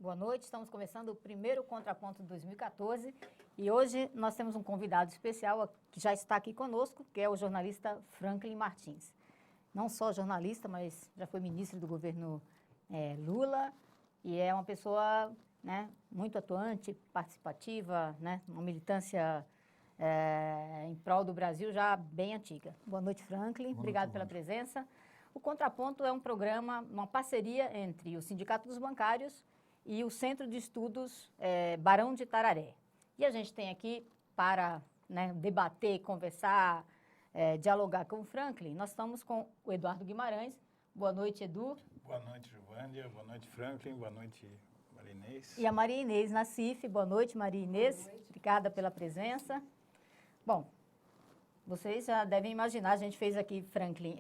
Boa noite, estamos começando o primeiro Contraponto de 2014 e hoje nós temos um convidado especial que já está aqui conosco, que é o jornalista Franklin Martins. Não só jornalista, mas já foi ministro do governo Lula e é uma pessoa, né, muito atuante, participativa, né, uma militância em prol do Brasil já bem antiga. Boa noite, Franklin. Obrigado pela presença. O Contraponto é um programa, uma parceria entre o Sindicato dos Bancários e o Centro de Estudos Barão de Itararé. E a gente tem aqui para, né, debater, conversar, dialogar com o Franklin. Nós estamos com o Eduardo Guimarães. Boa noite, Edu. Boa noite, Giovânia. Boa noite, Franklin. Boa noite, Maria Inês. E a Maria Inês Nassif. Boa noite, Maria Inês. Boa noite. Obrigada pela presença. Bom, vocês já devem imaginar, a gente fez aqui, Franklin,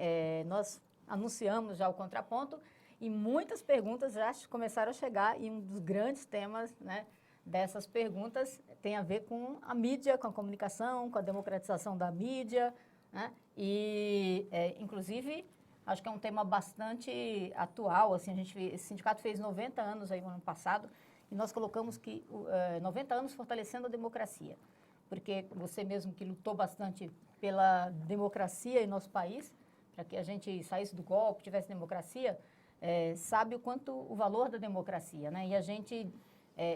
nós anunciamos já o Contraponto e muitas perguntas já começaram a chegar e um dos grandes temas, né, dessas perguntas tem a ver com a mídia, com a comunicação, com a democratização da mídia, né, e, inclusive, acho que é um tema bastante atual, assim, esse sindicato fez 90 anos aí no ano passado e nós colocamos que 90 anos fortalecendo a democracia, porque você mesmo que lutou bastante pela democracia em nosso país, para que a gente saísse do golpe, tivesse democracia, sabe o quanto o valor da democracia, né? E a gente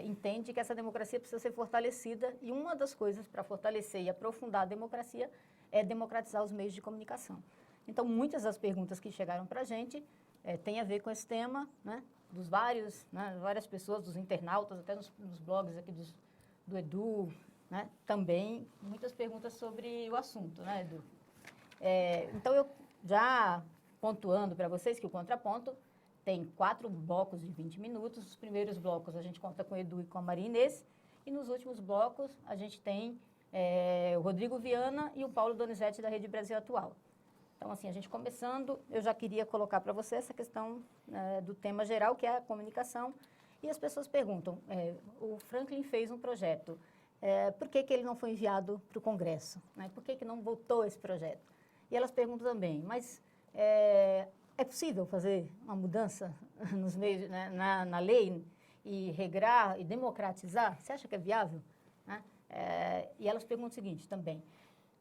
entende que essa democracia precisa ser fortalecida e uma das coisas para fortalecer e aprofundar a democracia é democratizar os meios de comunicação. Então, muitas das perguntas que chegaram para a gente têm a ver com esse tema, né? Dos várias pessoas, dos internautas, até nos blogs aqui do Edu, né? Também muitas perguntas sobre o assunto, né, Edu? Então, eu já pontuando para vocês que o Contraponto tem 4 blocos de 20 minutos. Os primeiros blocos a gente conta com o Edu e com a Maria Inês. E nos últimos blocos a gente tem o Rodrigo Viana e o Paulo Donizete da Rede Brasil Atual. Então, assim, a gente começando, eu já queria colocar para você essa questão do tema geral, que é a comunicação. E as pessoas perguntam, o Franklin fez um projeto, por que ele não foi enviado para o Congresso? Né? Por que não votou esse projeto? E elas perguntam também, mas é possível fazer uma mudança nos meios, né, na lei e regrar e democratizar? Você acha que é viável? Né? E elas perguntam o seguinte também,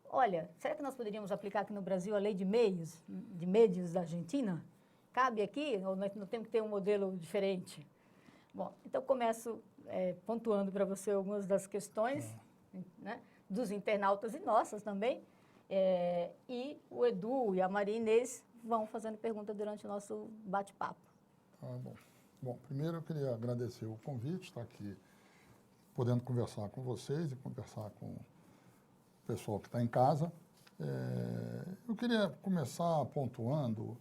olha, será que nós poderíamos aplicar aqui no Brasil a lei de médios da Argentina? Cabe aqui ou nós não temos que ter um modelo diferente? Bom, então começo pontuando para você algumas das questões, né, dos internautas e nossas também. E o Edu e a Maria Inês vão fazendo pergunta durante o nosso bate-papo. Bom, primeiro eu queria agradecer o convite, estar aqui podendo conversar com vocês e conversar com o pessoal que está em casa. Eu queria começar pontuando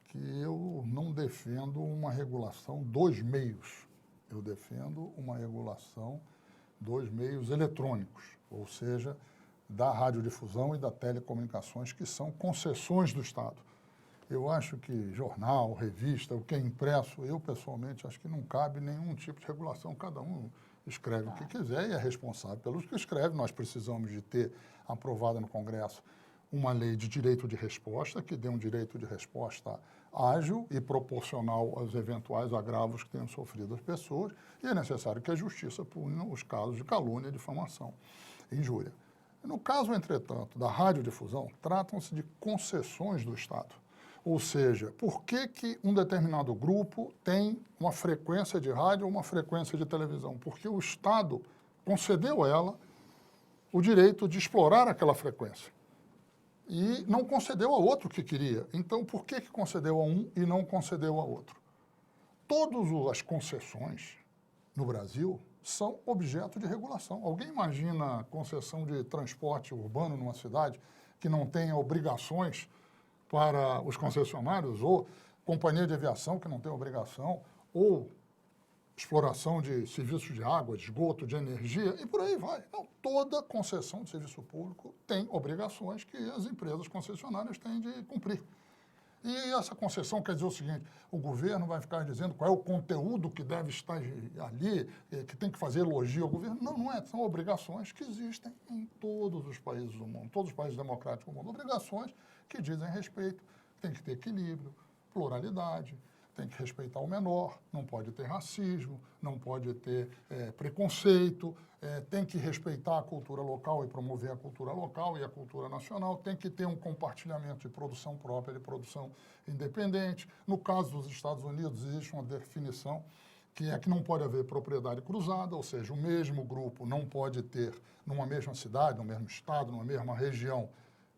que eu não defendo uma regulação dos meios, eu defendo uma regulação dos meios eletrônicos, ou seja, da radiodifusão e da telecomunicações, que são concessões do Estado. Eu acho que jornal, revista, o que é impresso, eu pessoalmente acho que não cabe nenhum tipo de regulação. Cada um escreve o que quiser e é responsável pelos que escreve. Nós precisamos de ter aprovada no Congresso uma lei de direito de resposta, que dê um direito de resposta ágil e proporcional aos eventuais agravos que tenham sofrido as pessoas, e é necessário que a Justiça punha os casos de calúnia, difamação e injúria. No caso, entretanto, da radiodifusão, tratam-se de concessões do Estado. Ou seja, por que um determinado grupo tem uma frequência de rádio ou uma frequência de televisão? Porque o Estado concedeu a ela o direito de explorar aquela frequência e não concedeu a outro que queria. Então, por que concedeu a um e não concedeu a outro? Todas as concessões no Brasil são objeto de regulação. Alguém imagina concessão de transporte urbano numa cidade que não tenha obrigações para os concessionários, ou companhia de aviação que não tem obrigação, ou exploração de serviços de água, de esgoto, de energia, e por aí vai. Não, toda concessão de serviço público tem obrigações que as empresas concessionárias têm de cumprir. E essa concessão quer dizer o seguinte, o governo vai ficar dizendo qual é o conteúdo que deve estar ali, que tem que fazer elogio ao governo. Não, não é. São obrigações que existem em todos os países do mundo, todos os países democráticos do mundo. Obrigações que dizem respeito, tem que ter equilíbrio, pluralidade, tem que respeitar o menor, não pode ter racismo, não pode ter preconceito, tem que respeitar a cultura local e promover a cultura local e a cultura nacional, tem que ter um compartilhamento de produção própria, de produção independente. No caso dos Estados Unidos, existe uma definição que é que não pode haver propriedade cruzada, ou seja, o mesmo grupo não pode ter, numa mesma cidade, no mesmo estado, numa mesma região,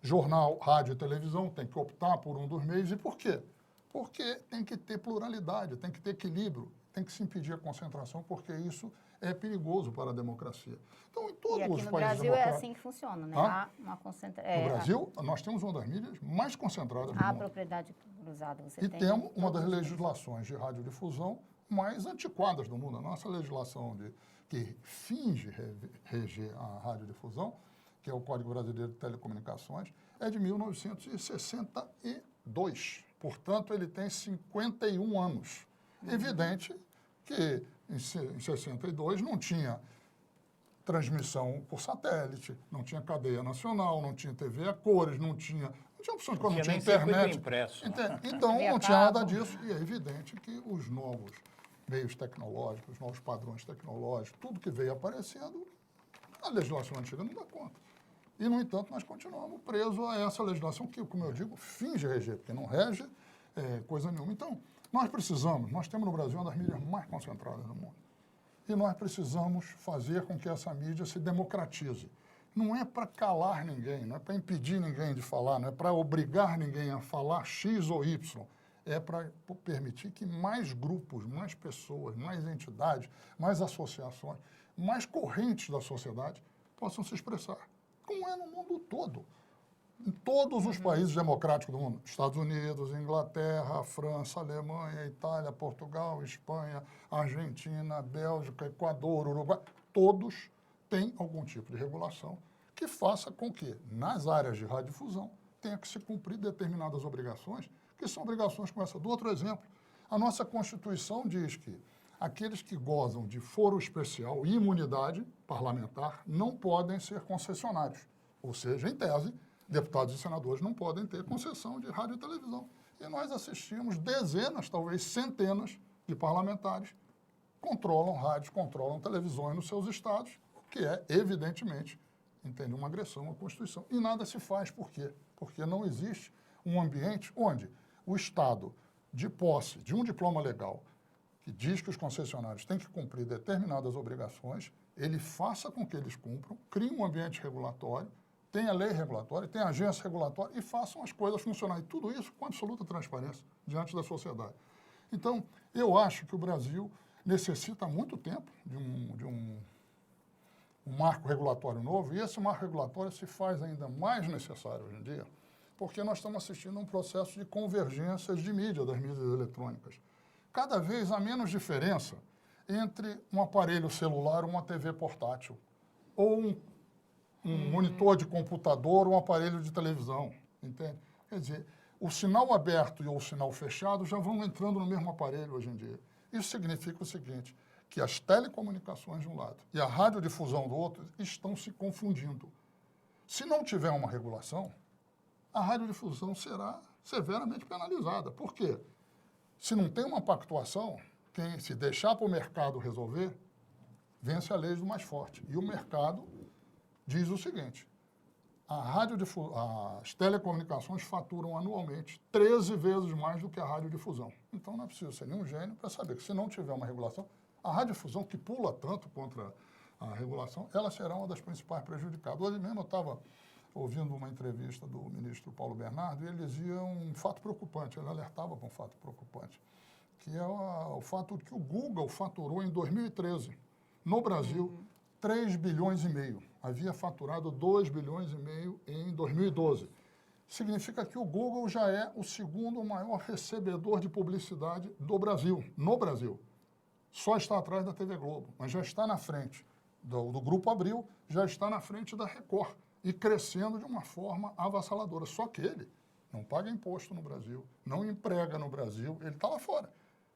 jornal, rádio e televisão, tem que optar por um dos meios. E por quê? Porque tem que ter pluralidade, tem que ter equilíbrio, tem que se impedir a concentração, porque isso é perigoso para a democracia. Então, em todos os países no Brasil é assim que funciona, né? Há uma No Brasil, nós temos uma das mídias mais concentradas do mundo. A propriedade cruzada, você e tem. temos uma das legislações de radiodifusão mais antiquadas do mundo. A nossa legislação que finge reger a radiodifusão, que é o Código Brasileiro de Telecomunicações, é de 1962. Portanto, ele tem 51 anos. Evidente que em 62 não tinha transmissão por satélite, não tinha cadeia nacional, não tinha TV a cores, não tinha opções, não tinha internet. Impresso, então, não tinha nada disso. E é evidente que os novos meios tecnológicos, os novos padrões tecnológicos, tudo que veio aparecendo, a legislação antiga não dá conta. E, no entanto, nós continuamos presos a essa legislação que, como eu digo, finge reger, porque não rege coisa nenhuma. Então, nós temos no Brasil uma das mídias mais concentradas do mundo. E nós precisamos fazer com que essa mídia se democratize. Não é para calar ninguém, não é para impedir ninguém de falar, não é para obrigar ninguém a falar X ou Y. É para permitir que mais grupos, mais pessoas, mais entidades, mais associações, mais correntes da sociedade possam se expressar. Como é no mundo todo. Em todos os países democráticos do mundo, Estados Unidos, Inglaterra, França, Alemanha, Itália, Portugal, Espanha, Argentina, Bélgica, Equador, Uruguai, todos têm algum tipo de regulação que faça com que, nas áreas de radiodifusão, tenha que se cumprir determinadas obrigações, que são obrigações como essa. Do outro exemplo, a nossa Constituição diz que aqueles que gozam de foro especial e imunidade parlamentar não podem ser concessionários. Ou seja, em tese, deputados e senadores não podem ter concessão de rádio e televisão. E nós assistimos dezenas, talvez centenas, de parlamentares controlam rádios, controlam televisões nos seus estados, que é, evidentemente, entende, uma agressão à Constituição. E nada se faz. Por quê? Porque não existe um ambiente onde o Estado, de posse de um diploma legal, que diz que os concessionários têm que cumprir determinadas obrigações, ele faça com que eles cumpram, crie um ambiente regulatório, tenha lei regulatória, tenha agência regulatória e façam as coisas funcionarem. E tudo isso com absoluta transparência diante da sociedade. Então, eu acho que o Brasil necessita há muito tempo de um marco regulatório novo, e esse marco regulatório se faz ainda mais necessário hoje em dia, porque nós estamos assistindo a um processo de convergências de mídia, das mídias eletrônicas. Cada vez há menos diferença entre um aparelho celular, uma TV portátil, ou um monitor de computador, um aparelho de televisão, entende? Quer dizer, o sinal aberto e o sinal fechado já vão entrando no mesmo aparelho hoje em dia. Isso significa o seguinte, que as telecomunicações de um lado e a radiodifusão do outro estão se confundindo. Se não tiver uma regulação, a radiodifusão será severamente penalizada. Por quê? Se não tem uma pactuação, quem se deixar para o mercado resolver, vence a lei do mais forte. E o mercado diz o seguinte, as telecomunicações faturam anualmente 13 vezes mais do que a radiodifusão. Então, não é preciso ser nenhum gênio para saber que, se não tiver uma regulação, a radiodifusão, que pula tanto contra a regulação, ela será uma das principais prejudicadas. Hoje mesmo eu estava ouvindo uma entrevista do ministro Paulo Bernardo e ele dizia um fato preocupante, ele alertava para um fato preocupante, que é o fato de que o Google faturou em 2013, no Brasil, 3 bilhões e meio. Havia faturado 2 bilhões e meio em 2012. Significa que o Google já é o segundo maior recebedor de publicidade do Brasil, no Brasil. Só está atrás da TV Globo, mas já está na frente do Grupo Abril, já está na frente da Record e crescendo de uma forma avassaladora. Só que ele não paga imposto no Brasil, não emprega no Brasil, ele está lá fora.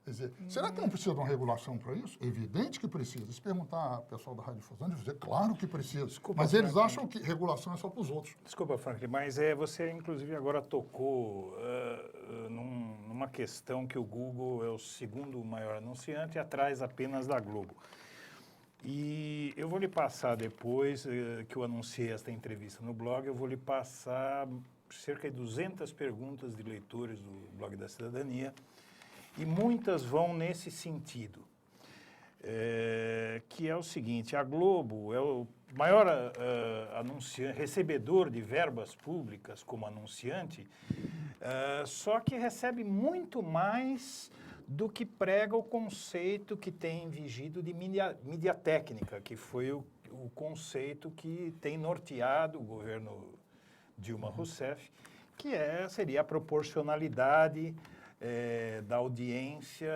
Quer dizer, será que não precisa de uma regulação para isso? É evidente que precisa. Se perguntar ao pessoal da radiodifusão, eles vão dizer, claro que precisa. Desculpa, mas eles Franklin. acham que regulação é só para os outros. Desculpa, Franklin, mas você, inclusive, agora tocou numa questão que o Google é o segundo maior anunciante, atrás apenas da Globo. E eu vou lhe passar depois que eu anunciei esta entrevista no blog, eu vou lhe passar cerca de 200 perguntas de leitores do Blog da Cidadania, e muitas vão nesse sentido, que é o seguinte: a Globo é o maior anunciante, recebedor de verbas públicas como anunciante, só que recebe muito mais do que prega o conceito que tem vigido de mídia técnica, que foi o conceito que tem norteado o governo Dilma Rousseff, que seria a proporcionalidade da audiência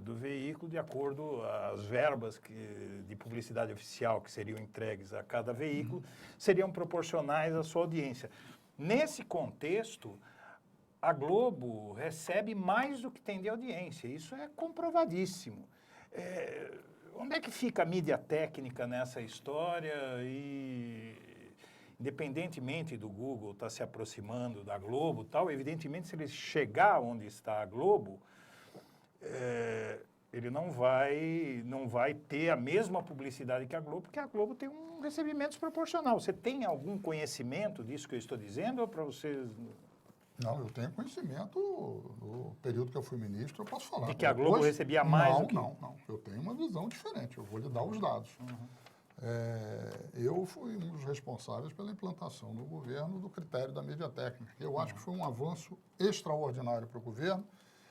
do veículo de acordo às verbas de publicidade oficial que seriam entregues a cada veículo, seriam proporcionais à sua audiência. Nesse contexto, a Globo recebe mais do que tem de audiência. Isso é comprovadíssimo. Onde é que fica a mídia técnica nessa história? E, independentemente do Google estar se aproximando da Globo, tal, evidentemente, se ele chegar onde está a Globo, ele não vai ter a mesma publicidade que a Globo, porque a Globo tem um recebimento desproporcional. Você tem algum conhecimento disso que eu estou dizendo, ou para vocês... Não, eu tenho conhecimento, no período que eu fui ministro, eu posso falar. De que a Globo recebia mais do que... Não. Eu tenho uma visão diferente, eu vou lhe dar os dados. Eu fui um dos responsáveis pela implantação no governo do critério da mídia técnica. Eu acho que foi um avanço extraordinário para o governo,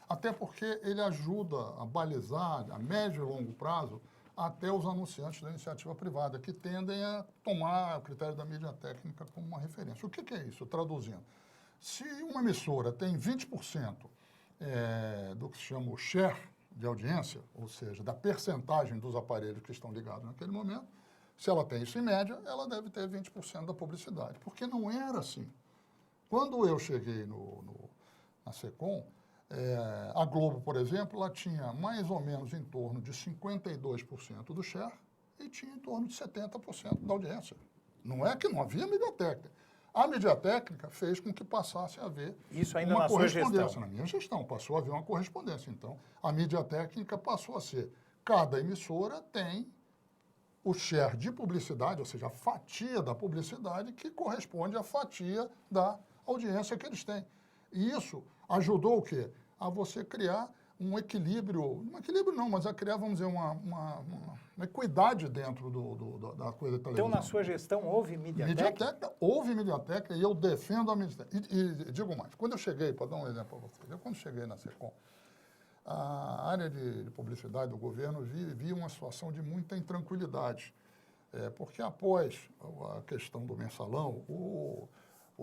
até porque ele ajuda a balizar, a médio e longo prazo, até os anunciantes da iniciativa privada, que tendem a tomar o critério da mídia técnica como uma referência. O que é isso? Traduzindo. Se uma emissora tem 20% do que se chama o share de audiência, ou seja, da percentagem dos aparelhos que estão ligados naquele momento, se ela tem isso em média, ela deve ter 20% da publicidade, porque não era assim. Quando eu cheguei na SECOM, a Globo, por exemplo, ela tinha mais ou menos em torno de 52% do share e tinha em torno de 70% da audiência. Não é que não havia mídia técnica. A mídia técnica fez com que passasse a haver isso ainda uma na correspondência. Sua gestão. Na minha gestão, passou a haver uma correspondência. Então, a mídia técnica passou a ser, cada emissora tem o share de publicidade, ou seja, a fatia da publicidade que corresponde à fatia da audiência que eles têm. E isso ajudou o quê? A você criar um equilíbrio não, mas a criar, vamos dizer, uma equidade dentro da coisa da televisão. Então, na sua gestão, houve mídia técnica? Houve mídia técnica e eu defendo a mídia técnica. E digo mais, quando eu cheguei, para dar um exemplo para vocês, quando cheguei na SECOM, a área de publicidade do governo vivia uma situação de muita intranquilidade, porque após a questão do mensalão, o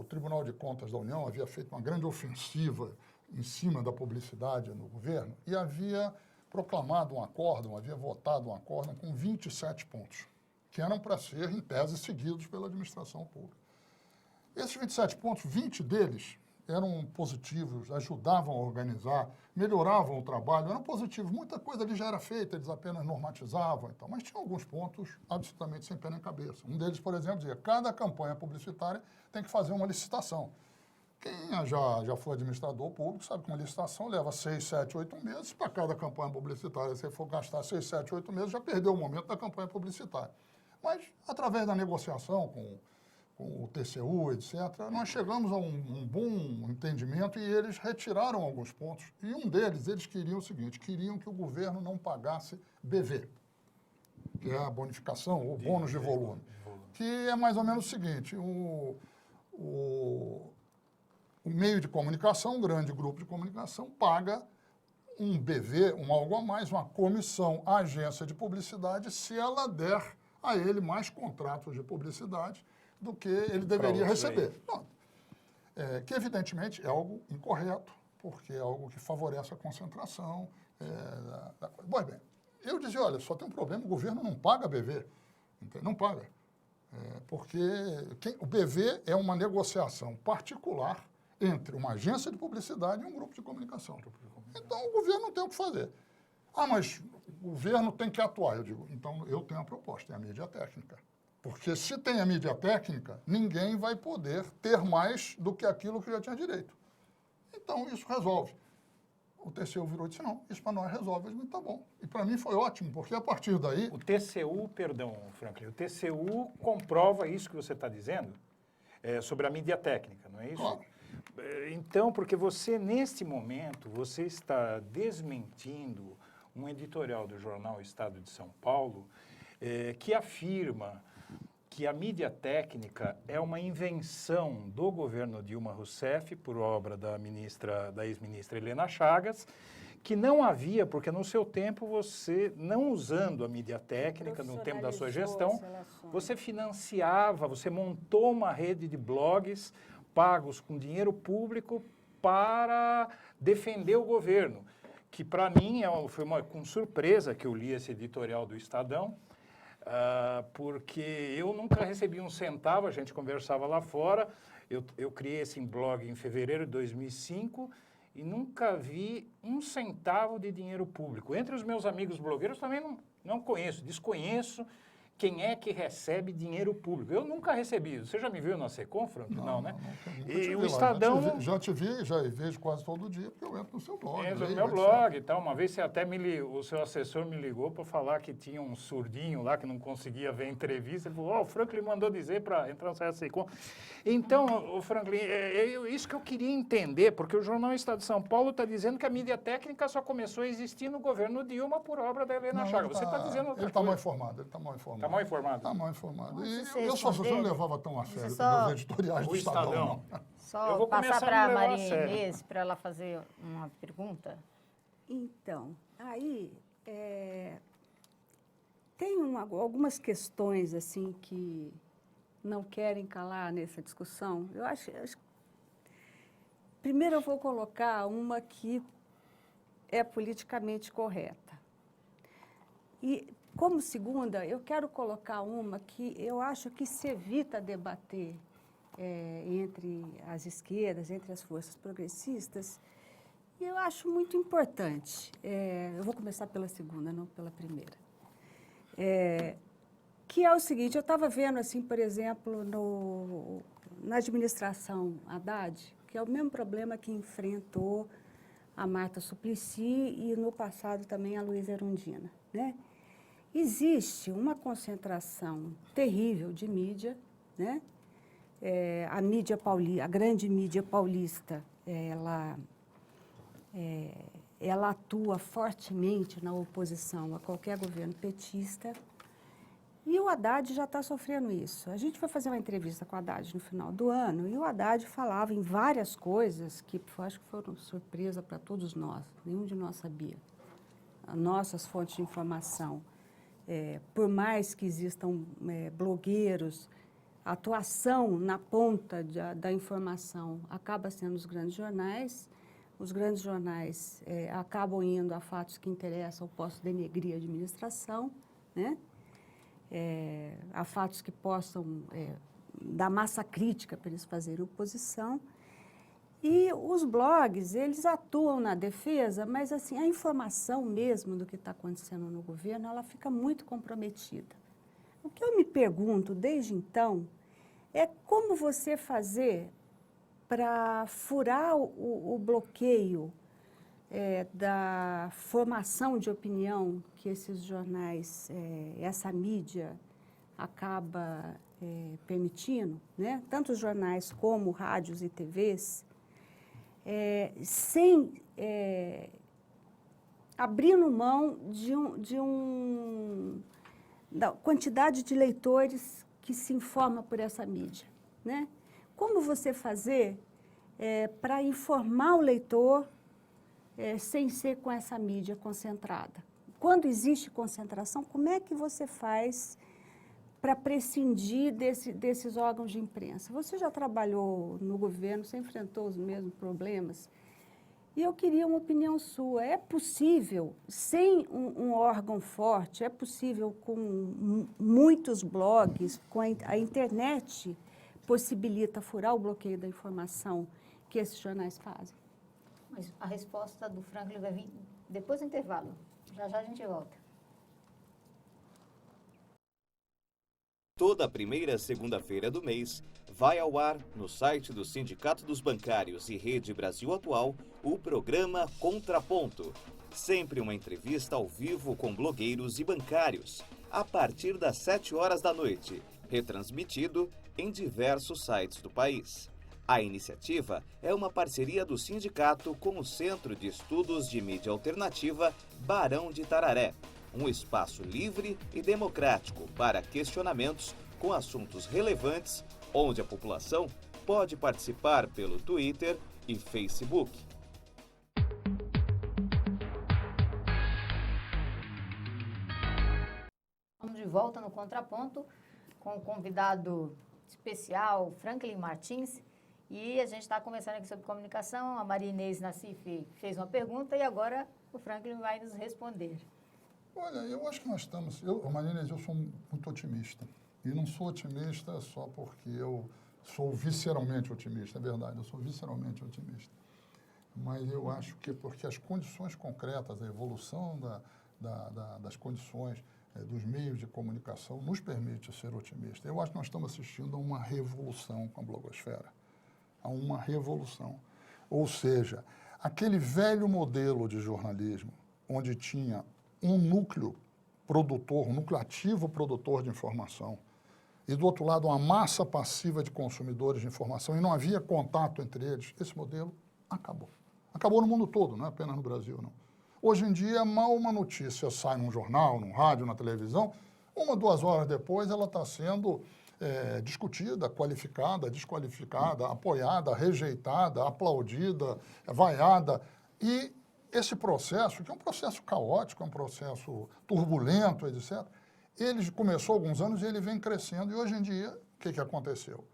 Tribunal de Contas da União havia feito uma grande ofensiva em cima da publicidade no governo e havia proclamado um acórdão, havia votado um acórdão com 27 pontos, que eram para ser, em tese, seguidos pela administração pública. Esses 27 pontos, 20 deles eram positivos, ajudavam a organizar, melhoravam o trabalho, eram positivos. Muita coisa ali já era feita, eles apenas normatizavam e tal, mas tinha alguns pontos absolutamente sem pé nem cabeça. Um deles, por exemplo, dizia que cada campanha publicitária tem que fazer uma licitação. Quem já foi administrador público sabe que uma licitação leva 6, 7, 8 meses. Para cada campanha publicitária, se você for gastar 6, 7, 8 meses, já perdeu o momento da campanha publicitária. Mas, através da negociação com o TCU, etc., nós chegamos a um bom entendimento e eles retiraram alguns pontos. E um deles, eles queriam o seguinte, queriam que o governo não pagasse BV, que é a bonificação, ou bônus de volume, que é mais ou menos o seguinte, o meio de comunicação, um grande grupo de comunicação, paga um BV, algo a mais, uma comissão à agência de publicidade, se ela der a ele mais contratos de publicidade do que ele deveria receber. Não, que, evidentemente, é algo incorreto, porque é algo que favorece a concentração. Pois bem, eu dizia, olha, só tem um problema, o governo não paga BV, não paga, porque o BV é uma negociação particular entre uma agência de publicidade e um grupo de comunicação. Então, o governo não tem o que fazer. Ah, mas o governo tem que atuar. Eu digo, então, eu tenho a proposta, é a mídia técnica. Porque se tem a mídia técnica, ninguém vai poder ter mais do que aquilo que já tinha direito. Então, isso resolve. O TCU virou e disse, não, isso para nós resolve. Eu digo, tá bom. E para mim foi ótimo, porque a partir daí... O TCU, perdão, Franklin, o TCU comprova isso que você está dizendo sobre a mídia técnica, não é isso? Claro. Então, porque você, neste momento, você está desmentindo um editorial do jornal Estado de São Paulo que afirma que a mídia técnica é uma invenção do governo Dilma Rousseff, por obra da ex-ministra Helena Chagas, que não havia, porque no seu tempo você, não usando a mídia técnica, no tempo da sua gestão, você financiava, você montou uma rede de blogs pagos com dinheiro público para defender o governo, que para mim foi com surpresa que eu li esse editorial do Estadão, porque eu nunca recebi um centavo, a gente conversava lá fora, eu criei esse blog em fevereiro de 2005 e nunca vi um centavo de dinheiro público. Entre os meus amigos blogueiros também não conheço, desconheço quem é que recebe dinheiro público. Eu nunca recebi. Você já me viu na Secom, Frank? Não, né? E o Estadão... Já te vi, já vejo quase todo dia, porque eu entro no seu blog. No meu blog e tal. Uma vez você até o seu assessor me ligou para falar que tinha um surdinho lá que não conseguia ver a entrevista. Ele falou, o Franklin mandou dizer para entrar no site da Secom. Então, o Franklin, isso que eu queria entender, porque o jornal Estado de São Paulo está dizendo que a mídia técnica só começou a existir no governo Dilma por obra da Helena Chagas. Você está dizendo outra coisa. Ele está mal informado, Está mal informado. Está mal informado. E eu só não levava tão a sério os editoriais do Estadão. Só passar para a Maria Inês, para ela fazer uma pergunta. Então, aí tem algumas questões assim que não querem calar nessa discussão. Eu acho primeiro eu vou colocar uma que é politicamente correta. E como segunda, eu quero colocar uma que eu acho que se evita debater entre as esquerdas, entre as forças progressistas, e eu acho muito importante. Eu vou começar pela segunda, não pela primeira. Que é o seguinte, eu estava vendo, assim, por exemplo, na administração Haddad, que é o mesmo problema que enfrentou a Marta Suplicy e, no passado, também a Luísa Erundina, né? Existe uma concentração terrível de mídia, né? A grande mídia paulista, ela atua fortemente na oposição a qualquer governo petista. E o Haddad já está sofrendo isso. A gente vai fazer uma entrevista com o Haddad no final do ano e o Haddad falava em várias coisas que acho que foram surpresa para todos nós. Nenhum de nós sabia. As nossas fontes de informação. Por mais que existam blogueiros, a atuação na ponta da informação acaba sendo os grandes jornais. Os grandes jornais acabam indo a fatos que interessam ou possam denegrir a administração, né? A fatos que possam dar massa crítica para eles fazerem oposição. E os blogs, eles atuam na defesa, mas assim, a informação mesmo do que está acontecendo no governo, ela fica muito comprometida. O que eu me pergunto desde então é como você fazer para furar o bloqueio da formação de opinião que esses jornais, essa mídia acaba permitindo, né? Tanto os jornais como rádios e TVs, sem abrindo mão da quantidade de leitores que se informa por essa mídia, né? Como você fazer para informar o leitor sem ser com essa mídia concentrada? Quando existe concentração, como é que você faz para prescindir desses órgãos de imprensa? Você já trabalhou no governo, você enfrentou os mesmos problemas, e eu queria uma opinião sua. É possível, sem um órgão forte, é possível com muitos blogs, com a internet, possibilita furar o bloqueio da informação que esses jornais fazem? Mas a resposta do Franklin vai vir depois do intervalo. Já já a gente volta. Toda primeira segunda-feira do mês, vai ao ar, no site do Sindicato dos Bancários e Rede Brasil Atual, o programa Contraponto. Sempre uma entrevista ao vivo com blogueiros e bancários, a partir das 7 horas da noite, retransmitido em diversos sites do país. A iniciativa é uma parceria do sindicato com o Centro de Estudos de Mídia Alternativa Barão de Itararé, um espaço livre e democrático para questionamentos com assuntos relevantes, onde a população pode participar pelo Twitter e Facebook. Estamos de volta no Contraponto com o convidado especial, Franklin Martins. E a gente está conversando aqui sobre comunicação. A Maria Inês Nassif fez uma pergunta e agora o Franklin vai nos responder. Olha, eu acho que nós estamos... Maria Inês, eu sou muito otimista. E não sou otimista só porque eu sou visceralmente otimista, é verdade, eu sou visceralmente otimista. Mas eu acho que porque as condições concretas, a evolução das condições dos meios de comunicação nos permite ser otimista. Eu acho que nós estamos assistindo a uma revolução com a blogosfera. A uma revolução. Ou seja, aquele velho modelo de jornalismo, onde tinha um núcleo produtor, um núcleo ativo produtor de informação, e do outro lado uma massa passiva de consumidores de informação, e não havia contato entre eles, esse modelo acabou. Acabou no mundo todo, não é apenas no Brasil, não. Hoje em dia, mal uma notícia sai num jornal, num rádio, na televisão, 1, 2 horas depois ela está sendo discutida, qualificada, desqualificada, apoiada, rejeitada, aplaudida, vaiada. E esse processo, que é um processo caótico, é um processo turbulento, etc., ele começou há alguns anos e ele vem crescendo. E hoje em dia, o que aconteceu?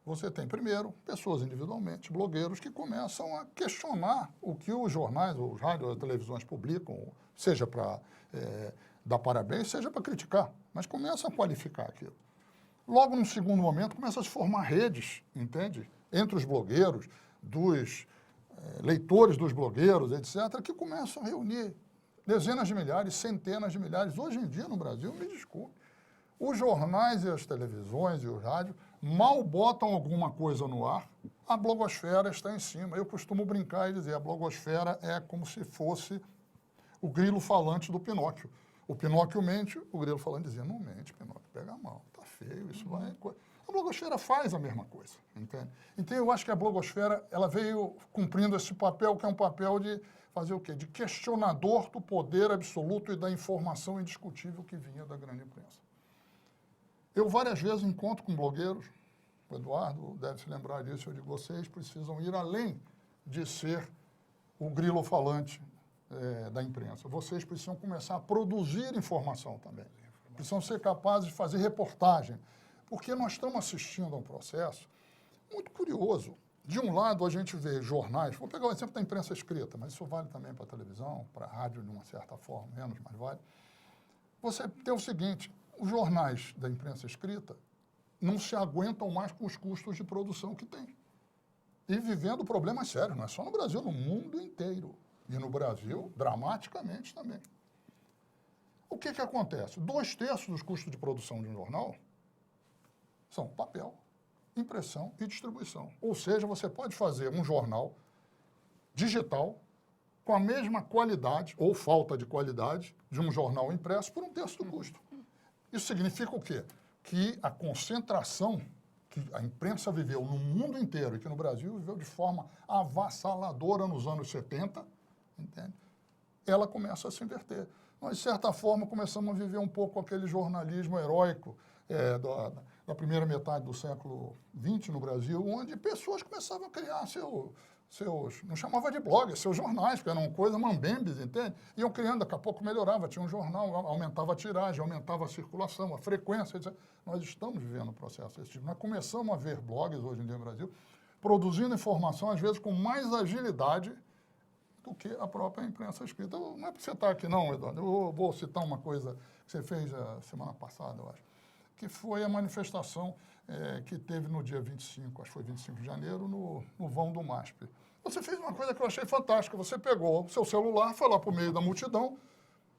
Você tem, primeiro, pessoas individualmente, blogueiros, que começam a questionar o que os jornais, os rádios, as televisões publicam, seja para dar parabéns, seja para criticar, mas começam a qualificar aquilo. Logo, num segundo momento, começam a se formar redes, entende? Entre os blogueiros, dos leitores dos blogueiros, etc., que começam a reunir dezenas de milhares, centenas de milhares. Hoje em dia, no Brasil, me desculpe, os jornais e as televisões e os rádios mal botam alguma coisa no ar, a blogosfera está em cima. Eu costumo brincar e dizer, a blogosfera é como se fosse o grilo falante do Pinóquio. O Pinóquio mente, o grilo falante dizia, não mente, Pinóquio, pega mal, tá feio, isso vai... A blogosfera faz a mesma coisa, entende? Então, eu acho que a blogosfera, ela veio cumprindo esse papel, que é um papel de fazer o quê? De questionador do poder absoluto e da informação indiscutível que vinha da grande imprensa. Eu várias vezes encontro com blogueiros, o Eduardo deve se lembrar disso, eu digo, vocês precisam ir além de ser o grilo falante da imprensa. Vocês precisam começar a produzir informação também. Precisam ser capazes de fazer reportagem, porque nós estamos assistindo a um processo muito curioso. De um lado, a gente vê jornais, vou pegar o exemplo da imprensa escrita, mas isso vale também para a televisão, para a rádio, de uma certa forma, menos, mas vale. Você tem o seguinte, os jornais da imprensa escrita não se aguentam mais com os custos de produção que tem. E vivendo problemas sérios, não é só no Brasil, no mundo inteiro. E no Brasil, dramaticamente também. O que acontece? 2/3 dos custos de produção de um jornal são papel, impressão e distribuição. Ou seja, você pode fazer um jornal digital com a mesma qualidade, ou falta de qualidade, de um jornal impresso por 1/3 do custo. Isso significa o quê? Que a concentração que a imprensa viveu no mundo inteiro e que no Brasil viveu de forma avassaladora nos anos 70, entende? Ela começa a se inverter. Nós, de certa forma, começamos a viver um pouco aquele jornalismo heróico da primeira metade do século XX no Brasil, onde pessoas começavam a criar seus, não chamava de blogs, seus jornais, que eram coisas mambembes, entende? Iam criando, daqui a pouco melhorava, tinha um jornal, aumentava a tiragem, aumentava a circulação, a frequência, etc. Nós estamos vivendo um processo desse tipo. Nós começamos a ver blogs hoje em dia no Brasil, produzindo informação, às vezes, com mais agilidade do que a própria imprensa escrita. Não é para você estar aqui, não, Eduardo. Eu vou citar uma coisa que você fez a semana passada, eu acho, que foi a manifestação que teve no dia 25, acho que foi 25 de janeiro, no vão do MASP. Você fez uma coisa que eu achei fantástica. Você pegou o seu celular, foi lá para o meio da multidão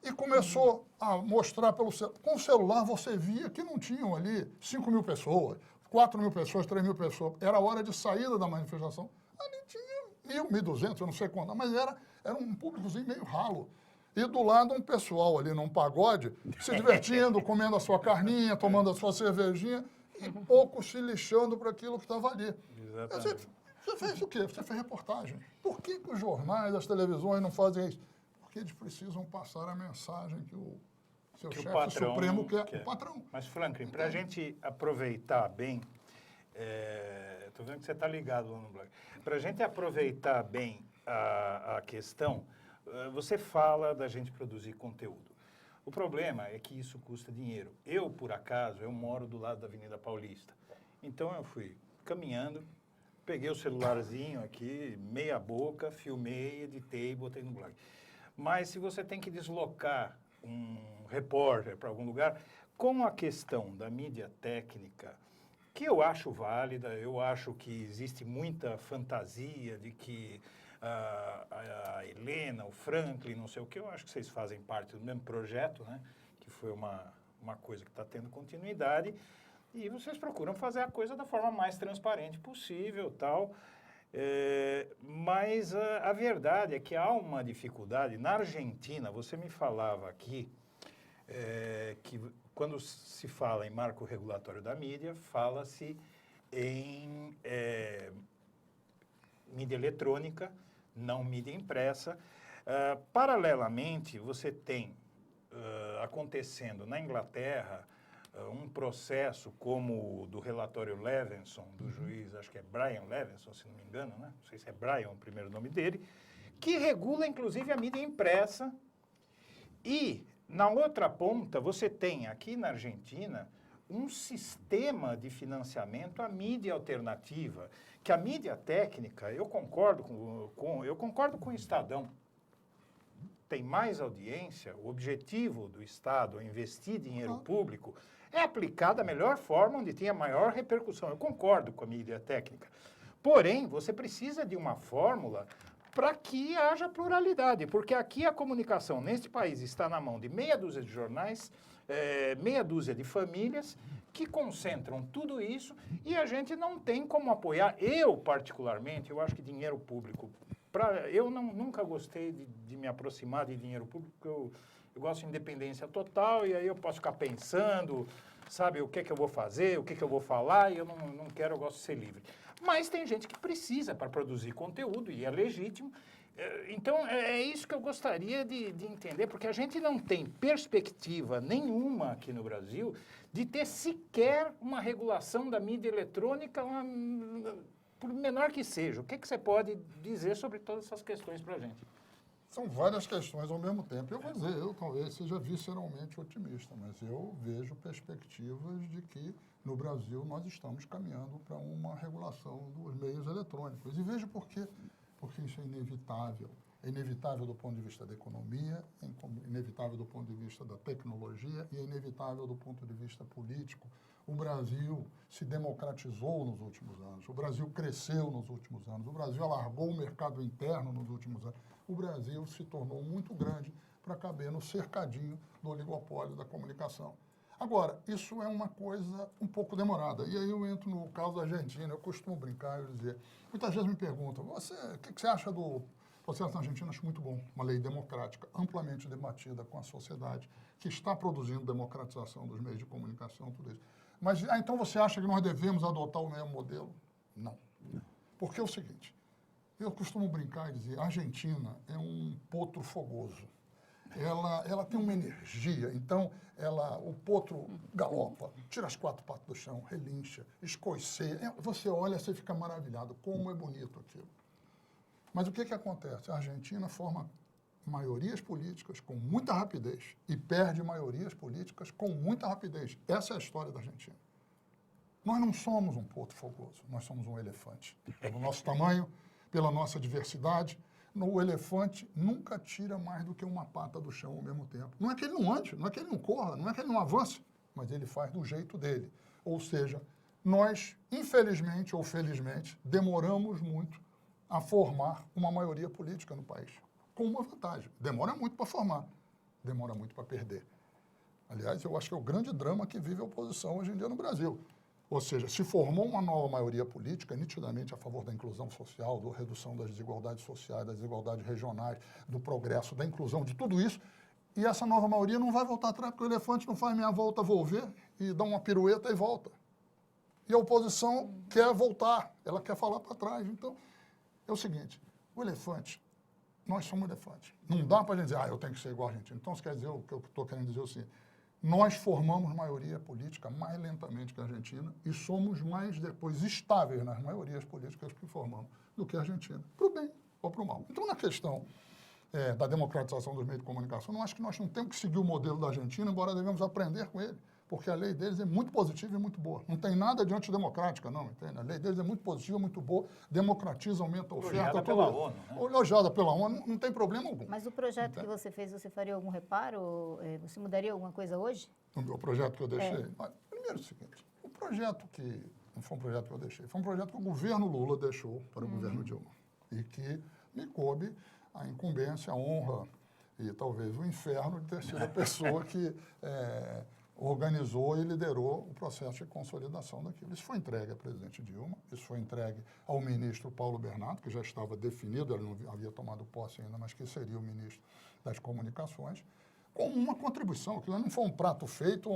e começou a mostrar pelo celular. Com o celular, você via que não tinham ali 5 mil pessoas, 4 mil pessoas, 3 mil pessoas. Era a hora de saída da manifestação. Ali tinha 1.200, eu não sei quanto, mas era um públicozinho meio ralo. E do lado um pessoal ali num pagode, se divertindo, comendo a sua carninha, tomando a sua cervejinha, e pouco se lixando para aquilo que estava ali. Exatamente. Você fez o quê? Você fez reportagem. Por que os jornais, as televisões não fazem isso? Porque eles precisam passar a mensagem que o seu Que o chefe patrão supremo quer. quer. O patrão. Mas, Franklin, para a gente aproveitar bem, estou vendo que você está ligado lá no blog, para a gente aproveitar bem a questão, você fala da gente produzir conteúdo. O problema é que isso custa dinheiro. Eu, por acaso, eu moro do lado da Avenida Paulista. Então, eu fui caminhando, peguei o celularzinho aqui, meia boca, filmei, editei e botei no blog. Mas se você tem que deslocar um repórter para algum lugar, com a questão da mídia técnica, que eu acho válida, eu acho que existe muita fantasia de que a Helena, o Franklin, não sei o que, eu acho que vocês fazem parte do mesmo projeto, né? Que foi uma coisa que está tendo continuidade, e vocês procuram fazer a coisa da forma mais transparente possível, tal. Mas a verdade é que há uma dificuldade. Na Argentina, você me falava aqui que quando se fala em marco regulatório da mídia, fala-se em mídia eletrônica, não mídia impressa. Paralelamente, você tem acontecendo na Inglaterra um processo como o do relatório Levinson, do juiz, acho que é Brian Levinson, se não me engano, né? Não sei se é Brian o primeiro nome dele, que regula, inclusive, a mídia impressa. E, na outra ponta, você tem, aqui na Argentina, um sistema de financiamento à mídia alternativa, que a mídia técnica, eu concordo com o Estadão, tem mais audiência, o objetivo do Estado, investir dinheiro público, é aplicar da melhor forma, onde tem a maior repercussão. Eu concordo com a mídia técnica. Porém, você precisa de uma fórmula para que haja pluralidade, porque aqui a comunicação neste país está na mão de meia dúzia de jornais, meia dúzia de famílias que concentram tudo isso e a gente não tem como apoiar. Eu, particularmente, eu acho que dinheiro público, eu nunca gostei de me aproximar de dinheiro público, porque eu gosto de independência total e aí eu posso ficar pensando, sabe, o que é que eu vou fazer, o que é que eu vou falar, e eu não quero, eu gosto de ser livre. Mas tem gente que precisa para produzir conteúdo e é legítimo. Então, é isso que eu gostaria de entender, porque a gente não tem perspectiva nenhuma aqui no Brasil de ter sequer uma regulação da mídia eletrônica, por menor que seja. O que você pode dizer sobre todas essas questões para a gente? São várias questões ao mesmo tempo. Eu vou dizer, eu talvez seja visceralmente otimista, mas eu vejo perspectivas de que no Brasil nós estamos caminhando para uma regulação dos meios eletrônicos. E vejo por quê. Porque isso é inevitável. É inevitável do ponto de vista da economia, é inevitável do ponto de vista da tecnologia e é inevitável do ponto de vista político. O Brasil se democratizou nos últimos anos, o Brasil cresceu nos últimos anos, o Brasil alargou o mercado interno nos últimos anos. O Brasil se tornou muito grande para caber no cercadinho do oligopólio da comunicação. Agora, isso é uma coisa um pouco demorada. E aí eu entro no caso da Argentina. Eu costumo brincar e dizer... Muitas vezes me perguntam, o que você acha do processo na Argentina? Acho muito bom. Uma lei democrática, amplamente debatida com a sociedade, que está produzindo democratização dos meios de comunicação, tudo isso. Mas, então você acha que nós devemos adotar o mesmo modelo? Não. Porque é o seguinte, eu costumo brincar e dizer, a Argentina é um potro fogoso. Ela tem uma energia, então o potro galopa, tira as 4 patas do chão, relincha, escoiceia. Você olha, você fica maravilhado, como é bonito aquilo. Mas o que acontece? A Argentina forma maiorias políticas com muita rapidez e perde maiorias políticas com muita rapidez. Essa é a história da Argentina. Nós não somos um potro fogoso, nós somos um elefante. Pelo nosso tamanho, pela nossa diversidade, o elefante nunca tira mais do que uma pata do chão ao mesmo tempo. Não é que ele não ande, não é que ele não corra, não é que ele não avance, mas ele faz do jeito dele. Ou seja, nós, infelizmente ou felizmente, demoramos muito a formar uma maioria política no país, com uma vantagem. Demora muito para formar, demora muito para perder. Aliás, eu acho que é o grande drama que vive a oposição hoje em dia no Brasil. Ou seja, se formou uma nova maioria política, nitidamente a favor da inclusão social, da redução das desigualdades sociais, das desigualdades regionais, do progresso, da inclusão, de tudo isso, e essa nova maioria não vai voltar atrás, porque o elefante não faz meia volta, volver, e dá uma pirueta e volta. E a oposição quer voltar, ela quer falar para trás. Então, é o seguinte, o elefante, nós somos elefantes. Não dá para a gente dizer, eu tenho que ser igual a Argentina. Então, isso quer dizer, o que eu estou querendo dizer é o seguinte, nós formamos maioria política mais lentamente que a Argentina e somos mais depois estáveis nas maiorias políticas que formamos do que a Argentina, para o bem ou para o mal. Então, na questão da democratização dos meios de comunicação, eu acho que nós não temos que seguir o modelo da Argentina, embora devemos aprender com ele, porque a lei deles é muito positiva e muito boa. Não tem nada de antidemocrática, não, entende? A lei deles é muito positiva, muito boa, democratiza, aumenta a oferta. Elogiada pela ONU, né? Elogiada pela ONU, não tem problema algum. Mas o projeto que você fez, você faria algum reparo? Você mudaria alguma coisa hoje? O projeto que eu deixei? Primeiro é o seguinte, o projeto que... Não foi um projeto que eu deixei, foi um projeto que o governo Lula deixou para o governo Dilma. E que me coube a incumbência, a honra e talvez o inferno de ter sido a pessoa que organizou e liderou o processo de consolidação daquilo. Isso foi entregue à presidente Dilma, isso foi entregue ao ministro Paulo Bernardo, que já estava definido, ele não havia tomado posse ainda, mas que seria o ministro das Comunicações, como uma contribuição. Aquilo não foi um prato feito,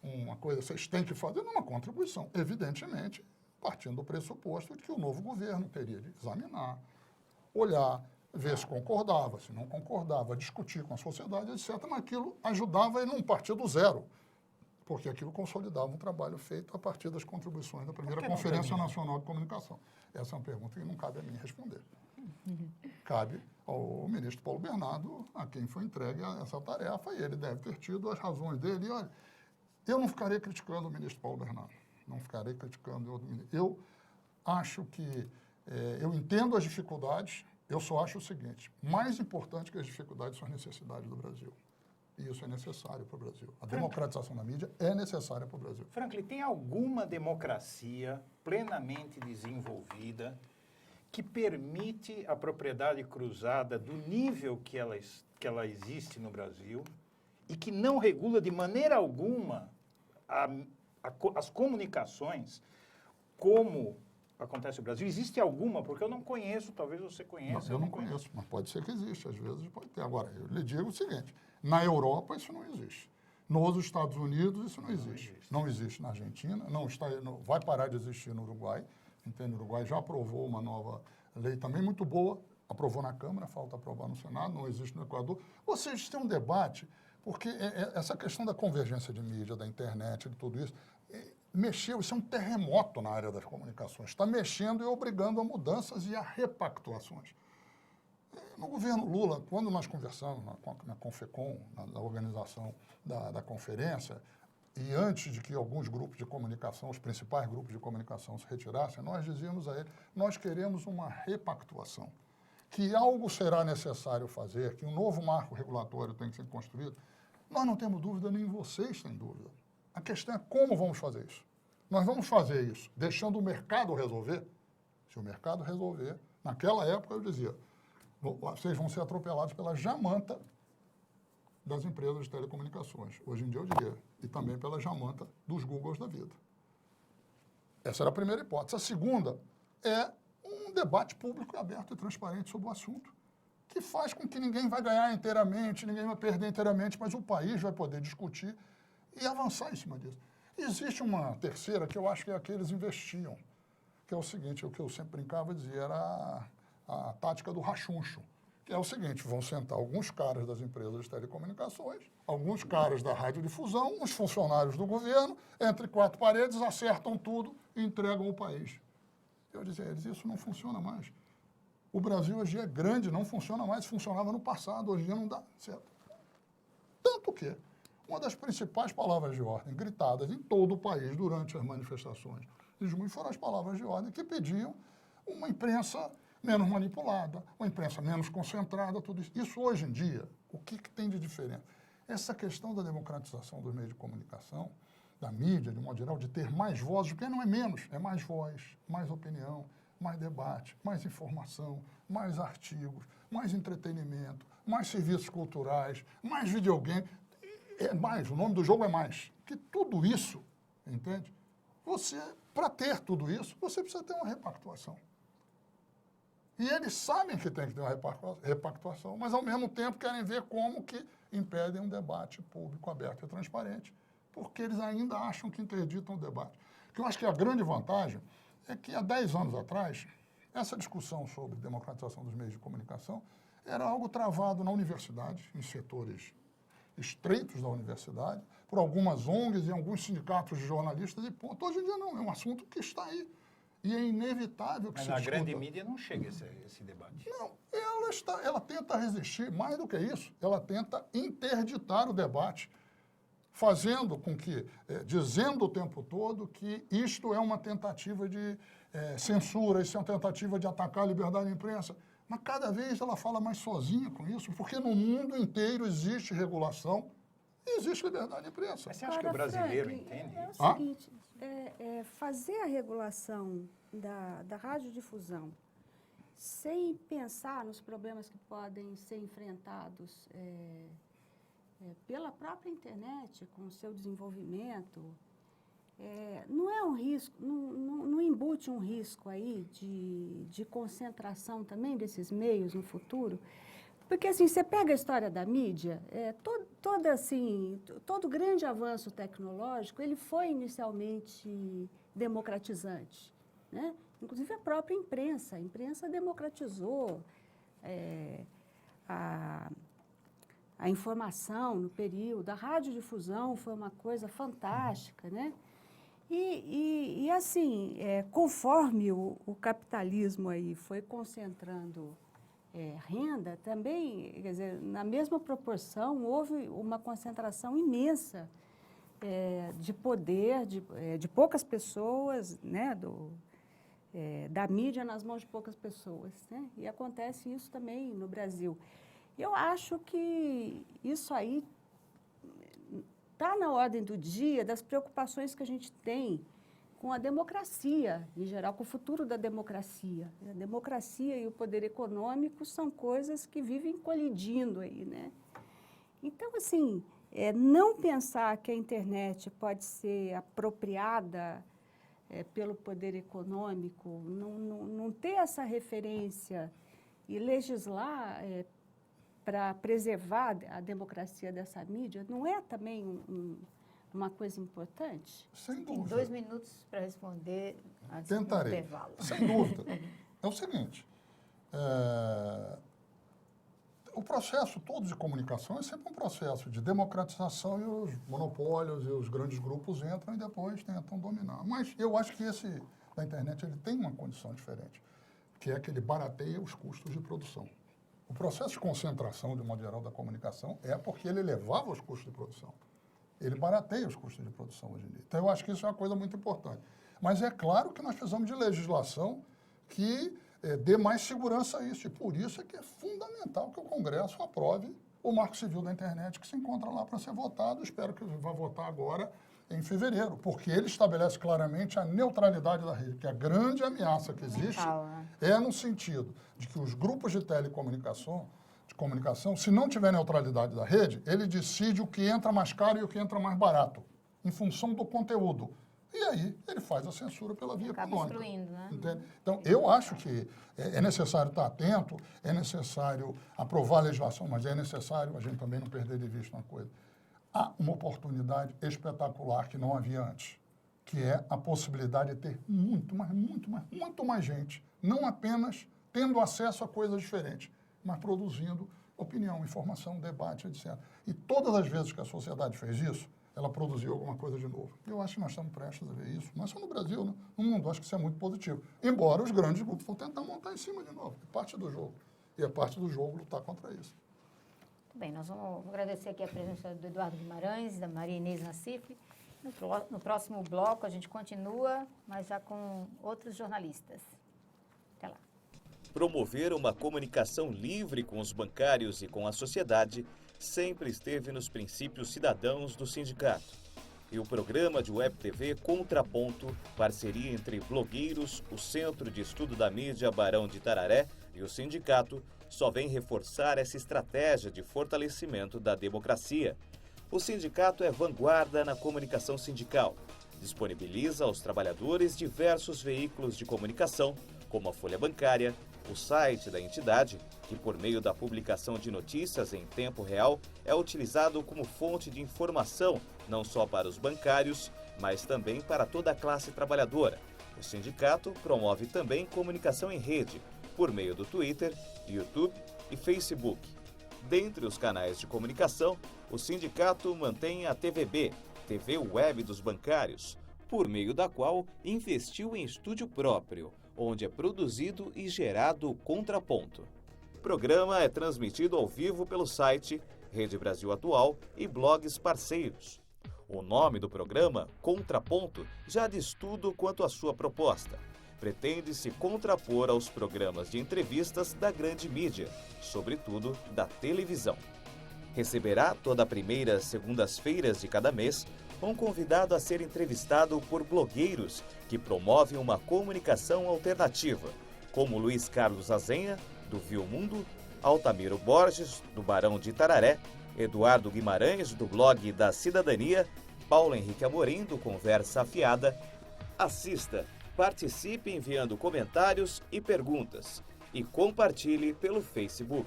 uma coisa que vocês têm que fazer, não, uma contribuição. Evidentemente, partindo do pressuposto de que o novo governo teria de examinar, olhar, ver se concordava, se não concordava, discutir com a sociedade, etc. Mas aquilo ajudava ele não partir do zero, porque aquilo consolidava um trabalho feito a partir das contribuições da primeira Conferência Nacional de Comunicação. Essa é uma pergunta que não cabe a mim responder. Cabe ao ministro Paulo Bernardo, a quem foi entregue essa tarefa, e ele deve ter tido as razões dele. E, olha, eu não ficarei criticando o ministro Paulo Bernardo, não ficarei criticando o outro ministro. Eu acho que, eu entendo as dificuldades, eu só acho o seguinte, mais importante que as dificuldades são as necessidades do Brasil. E isso é necessário para o Brasil. A democratização da mídia é necessária para o Brasil. Franklin, tem alguma democracia plenamente desenvolvida que permite a propriedade cruzada do nível que ela existe no Brasil e que não regula de maneira alguma as comunicações como acontece no Brasil? Existe alguma? Porque eu não conheço, talvez você conheça. Eu não conheço, mas pode ser que existe, às vezes pode ter. Agora, eu lhe digo o seguinte, na Europa isso não existe. Nos Estados Unidos isso não existe. Não existe na Argentina, vai parar de existir no Uruguai. Entende? O Uruguai já aprovou uma nova lei também muito boa, aprovou na Câmara, falta aprovar no Senado, não existe no Equador. Ou seja, tem um debate, porque essa questão da convergência de mídia, da internet, de tudo isso, mexeu, isso é um terremoto na área das comunicações, está mexendo e obrigando a mudanças e a repactuações. No governo Lula, quando nós conversamos na Confecom, na organização da conferência, e antes de que alguns grupos de comunicação, os principais grupos de comunicação se retirassem, nós dizíamos a ele, nós queremos uma repactuação, que algo será necessário fazer, que um novo marco regulatório tem que ser construído. Nós não temos dúvida, nem vocês têm dúvida. A questão é como vamos fazer isso. Nós vamos fazer isso deixando o mercado resolver. Se o mercado resolver, naquela época eu dizia, vocês vão ser atropelados pela jamanta das empresas de telecomunicações. Hoje em dia eu diria, e também pela jamanta dos Googles da vida. Essa era a primeira hipótese. A segunda é um debate público aberto e transparente sobre o assunto, que faz com que ninguém vai ganhar inteiramente, ninguém vai perder inteiramente, mas o país vai poder discutir e avançar em cima disso. Existe uma terceira que eu acho que é a que eles investiam, que é o seguinte, o que eu sempre brincava e dizia, era a tática do rachuncho, que é o seguinte, vão sentar alguns caras das empresas de telecomunicações, alguns caras da radiodifusão, uns funcionários do governo, entre quatro paredes, acertam tudo e entregam o país. Eu dizia a eles, isso não funciona mais. O Brasil hoje é grande, não funciona mais, funcionava no passado, hoje em dia não dá certo. Tanto que uma das principais palavras de ordem gritadas em todo o país durante as manifestações de junho foram as palavras de ordem que pediam uma imprensa menos manipulada, uma imprensa menos concentrada, tudo isso. Isso hoje em dia, o que tem de diferente? Essa questão da democratização dos meios de comunicação, da mídia, de modo geral, de ter mais vozes, porque não é menos, é mais voz, mais opinião, mais debate, mais informação, mais artigos, mais entretenimento, mais serviços culturais, mais videogame. É mais, o nome do jogo é mais. Que tudo isso, entende? Para ter tudo isso, você precisa ter uma repactuação. E eles sabem que tem que ter uma repactuação, mas ao mesmo tempo querem ver como que impedem um debate público aberto e transparente, porque eles ainda acham que interditam o debate. O que eu acho que a grande vantagem é que há 10 anos atrás, essa discussão sobre democratização dos meios de comunicação era algo travado na universidade, em setores estreitos da universidade, por algumas ONGs e alguns sindicatos de jornalistas, e ponto. Hoje em dia não, é um assunto que está aí. E é inevitável que Mas se na discuta. grande mídia não chega esse debate. Não, ela tenta resistir, mais do que isso, ela tenta interditar o debate, fazendo com que, dizendo o tempo todo que isto é uma tentativa de censura, isso é uma tentativa de atacar a liberdade da imprensa. Mas cada vez ela fala mais sozinha com isso, porque no mundo inteiro existe regulação e existe liberdade de imprensa. Mas você acha que o brasileiro Franklin, entende é o isso? seguinte, fazer a regulação da radiodifusão sem pensar nos problemas que podem ser enfrentados pela própria internet, com o seu desenvolvimento, não é um risco, não embute um risco aí de concentração também desses meios no futuro? Porque, assim, você pega a história da mídia, todo grande avanço tecnológico, ele foi inicialmente democratizante, né? Inclusive a própria imprensa. A imprensa democratizou a informação no período. A radiodifusão foi uma coisa fantástica, né? E assim, conforme o capitalismo aí foi concentrando renda, também, quer dizer, na mesma proporção, houve uma concentração imensa de poder de poucas pessoas, né, da mídia nas mãos de poucas pessoas, né? E acontece isso também no Brasil. Eu acho que isso aí está na ordem do dia das preocupações que a gente tem com a democracia, em geral, com o futuro da democracia. A democracia e o poder econômico são coisas que vivem colidindo aí, né? Então, assim, não pensar que a internet pode ser apropriada pelo poder econômico, não ter essa referência e legislar para preservar a democracia dessa mídia, não é também uma coisa importante? Sem Tem dúvida. 2 minutos para responder antes do Tentarei. intervalo. Sem dúvida. É o seguinte, o processo todo de comunicação é sempre um processo de democratização e os monopólios e os grandes grupos entram e depois tentam dominar. Mas eu acho que esse da internet ele tem uma condição diferente, que é que ele barateia os custos de produção. O processo de concentração, de modo geral, da comunicação é porque ele elevava os custos de produção. Ele barateia os custos de produção hoje em dia. Então, eu acho que isso é uma coisa muito importante. Mas é claro que nós precisamos de legislação que dê mais segurança a isso. E por isso é que é fundamental que o Congresso aprove o Marco Civil da Internet, que se encontra lá para ser votado. Espero que vá votar agora em fevereiro, porque ele estabelece claramente a neutralidade da rede, que a grande ameaça que existe é no sentido de que os grupos de telecomunicação, se não tiver neutralidade da rede, ele decide o que entra mais caro e o que entra mais barato, em função do conteúdo. E aí ele faz a censura pela via econômica. Excluindo, né? Entende? Então, eu acho que é necessário estar atento, é necessário aprovar a legislação, mas é necessário a gente também não perder de vista uma coisa. Há uma oportunidade espetacular que não havia antes, que é a possibilidade de ter muito mais gente, não apenas tendo acesso a coisas diferentes, mas produzindo opinião, informação, debate, etc. E todas as vezes que a sociedade fez isso, ela produziu alguma coisa de novo. Eu acho que nós estamos prestes a ver isso, não só no Brasil, né? No mundo, acho que isso é muito positivo. Embora os grandes grupos vão tentar montar em cima de novo, é parte do jogo. E é parte do jogo lutar contra isso. Muito bem, nós vamos agradecer aqui a presença do Eduardo Guimarães, da Maria Inês Nassif. No próximo bloco a gente continua, mas já com outros jornalistas. Até lá. Promover uma comunicação livre com os bancários e com a sociedade sempre esteve nos princípios cidadãos do sindicato. e o programa de web TV Contraponto, parceria entre blogueiros, o Centro de Estudo da Mídia Barão de Itararé e o sindicato, só vem reforçar essa estratégia de fortalecimento da democracia. O sindicato é vanguarda na comunicação sindical. Disponibiliza aos trabalhadores diversos veículos de comunicação, como a Folha Bancária, o site da entidade, que por meio da publicação de notícias em tempo real é utilizado como fonte de informação não só para os bancários, mas também para toda a classe trabalhadora. O sindicato promove também comunicação em rede, por meio do Twitter, YouTube e Facebook. Dentre os canais de comunicação, o sindicato mantém a TVB, TV Web dos Bancários, por meio da qual investiu em estúdio próprio, onde é produzido e gerado o Contraponto. O programa é transmitido ao vivo pelo site Rede Brasil Atual e blogs parceiros. O nome do programa, Contraponto, já diz tudo quanto à sua proposta. Pretende se contrapor aos programas de entrevistas da grande mídia, sobretudo da televisão. Receberá toda a primeira segundas-feiras de cada mês um convidado a ser entrevistado por blogueiros que promovem uma comunicação alternativa, como Luiz Carlos Azenha, do Viu Mundo, Altamiro Borges, do Barão de Itararé, Eduardo Guimarães, do blog da Cidadania, Paulo Henrique Amorim, do Conversa Afiada. Assista, participe enviando comentários e perguntas e compartilhe pelo Facebook.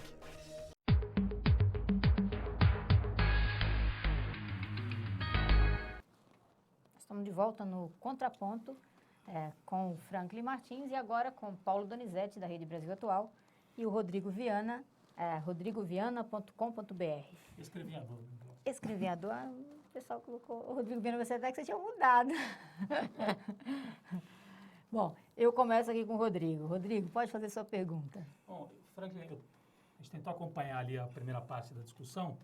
Estamos de volta no Contraponto com o Franklin Martins e agora com Paulo Donizete, da Rede Brasil Atual, e o Rodrigo Viana, rodrigoviana.com.br. Escreviador. Escreviador, o pessoal colocou o Rodrigo Viana, você até que você tinha mudado. Bom, eu começo aqui com o Rodrigo. Rodrigo, pode fazer sua pergunta. Bom, Franklin, a gente tentou acompanhar ali a primeira parte da discussão,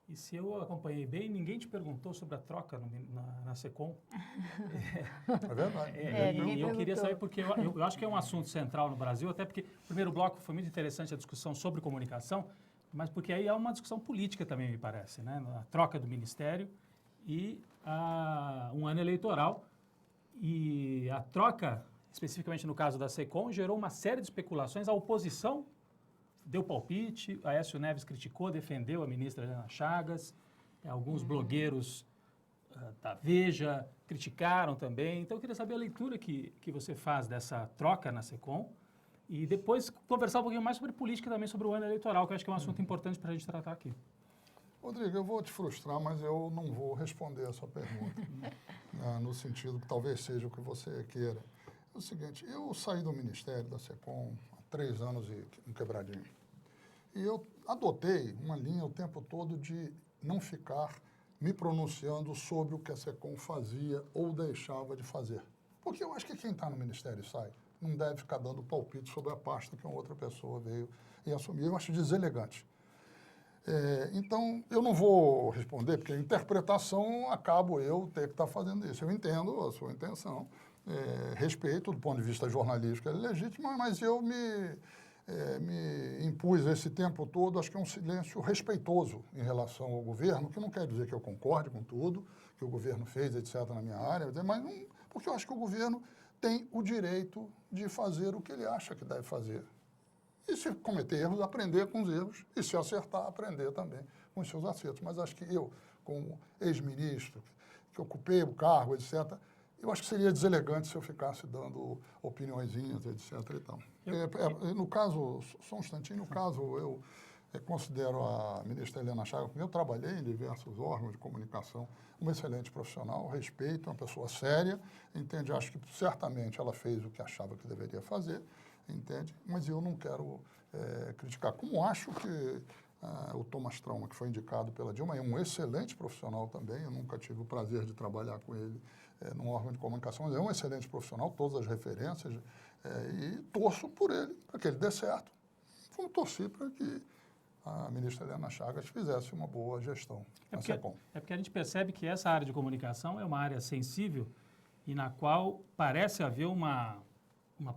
e se eu acompanhei bem, ninguém te perguntou sobre a troca na SECOM. É verdade. E eu queria saber, porque eu acho que é um assunto central no Brasil, até porque o primeiro bloco foi muito interessante a discussão sobre comunicação, mas porque aí há uma discussão política também, me parece, né? A troca do ministério e um ano eleitoral. E a troca, especificamente no caso da SECOM, gerou uma série de especulações. A oposição deu palpite, Aécio Neves criticou, defendeu a ministra Helena Chagas, alguns blogueiros da Veja criticaram também. Então, eu queria saber a leitura que você faz dessa troca na SECOM e depois conversar um pouquinho mais sobre política também, sobre o ano eleitoral, que eu acho que é um assunto importante para a gente tratar aqui. Rodrigo, eu vou te frustrar, mas eu não vou responder a sua pergunta, no sentido que talvez seja o que você queira. É o seguinte, eu saí do Ministério da SECOM há 3 anos e um quebradinho. E eu adotei uma linha o tempo todo de não ficar me pronunciando sobre o que a SECOM fazia ou deixava de fazer. Porque eu acho que quem está no Ministério e sai não deve ficar dando palpite sobre a pasta que uma outra pessoa veio e assumiu. Eu acho deselegante. Então, eu não vou responder, porque a interpretação acabo eu ter que estar fazendo isso. Eu entendo a sua intenção, respeito do ponto de vista jornalístico, é legítimo, mas eu me impus esse tempo todo, acho que é um silêncio respeitoso em relação ao governo, que não quer dizer que eu concorde com tudo que o governo fez, etc., na minha área, mas não, porque eu acho que o governo tem o direito de fazer o que ele acha que deve fazer. E se cometer erros, aprender com os erros, e se acertar, aprender também com os seus acertos. Mas acho que eu, como ex-ministro, que ocupei o cargo, etc., eu acho que seria deselegante se eu ficasse dando opiniõezinhas, etc. e tal. No caso, só um instantinho, no caso, eu considero a ministra Helena Chagas, eu trabalhei em diversos órgãos de comunicação, uma excelente profissional, respeito, uma pessoa séria, entende? Acho que certamente ela fez o que achava que deveria fazer, entende? Mas eu não quero criticar. Como acho que o Thomas Trauma, que foi indicado pela Dilma, é um excelente profissional também, eu nunca tive o prazer de trabalhar com ele num órgão de comunicação, mas é um excelente profissional, todas as referências, e torço por ele, para que ele dê certo. Vamos torcer para que a ministra Helena Chagas fizesse uma boa gestão na SECOM. É porque a gente percebe que essa área de comunicação é uma área sensível e na qual parece haver uma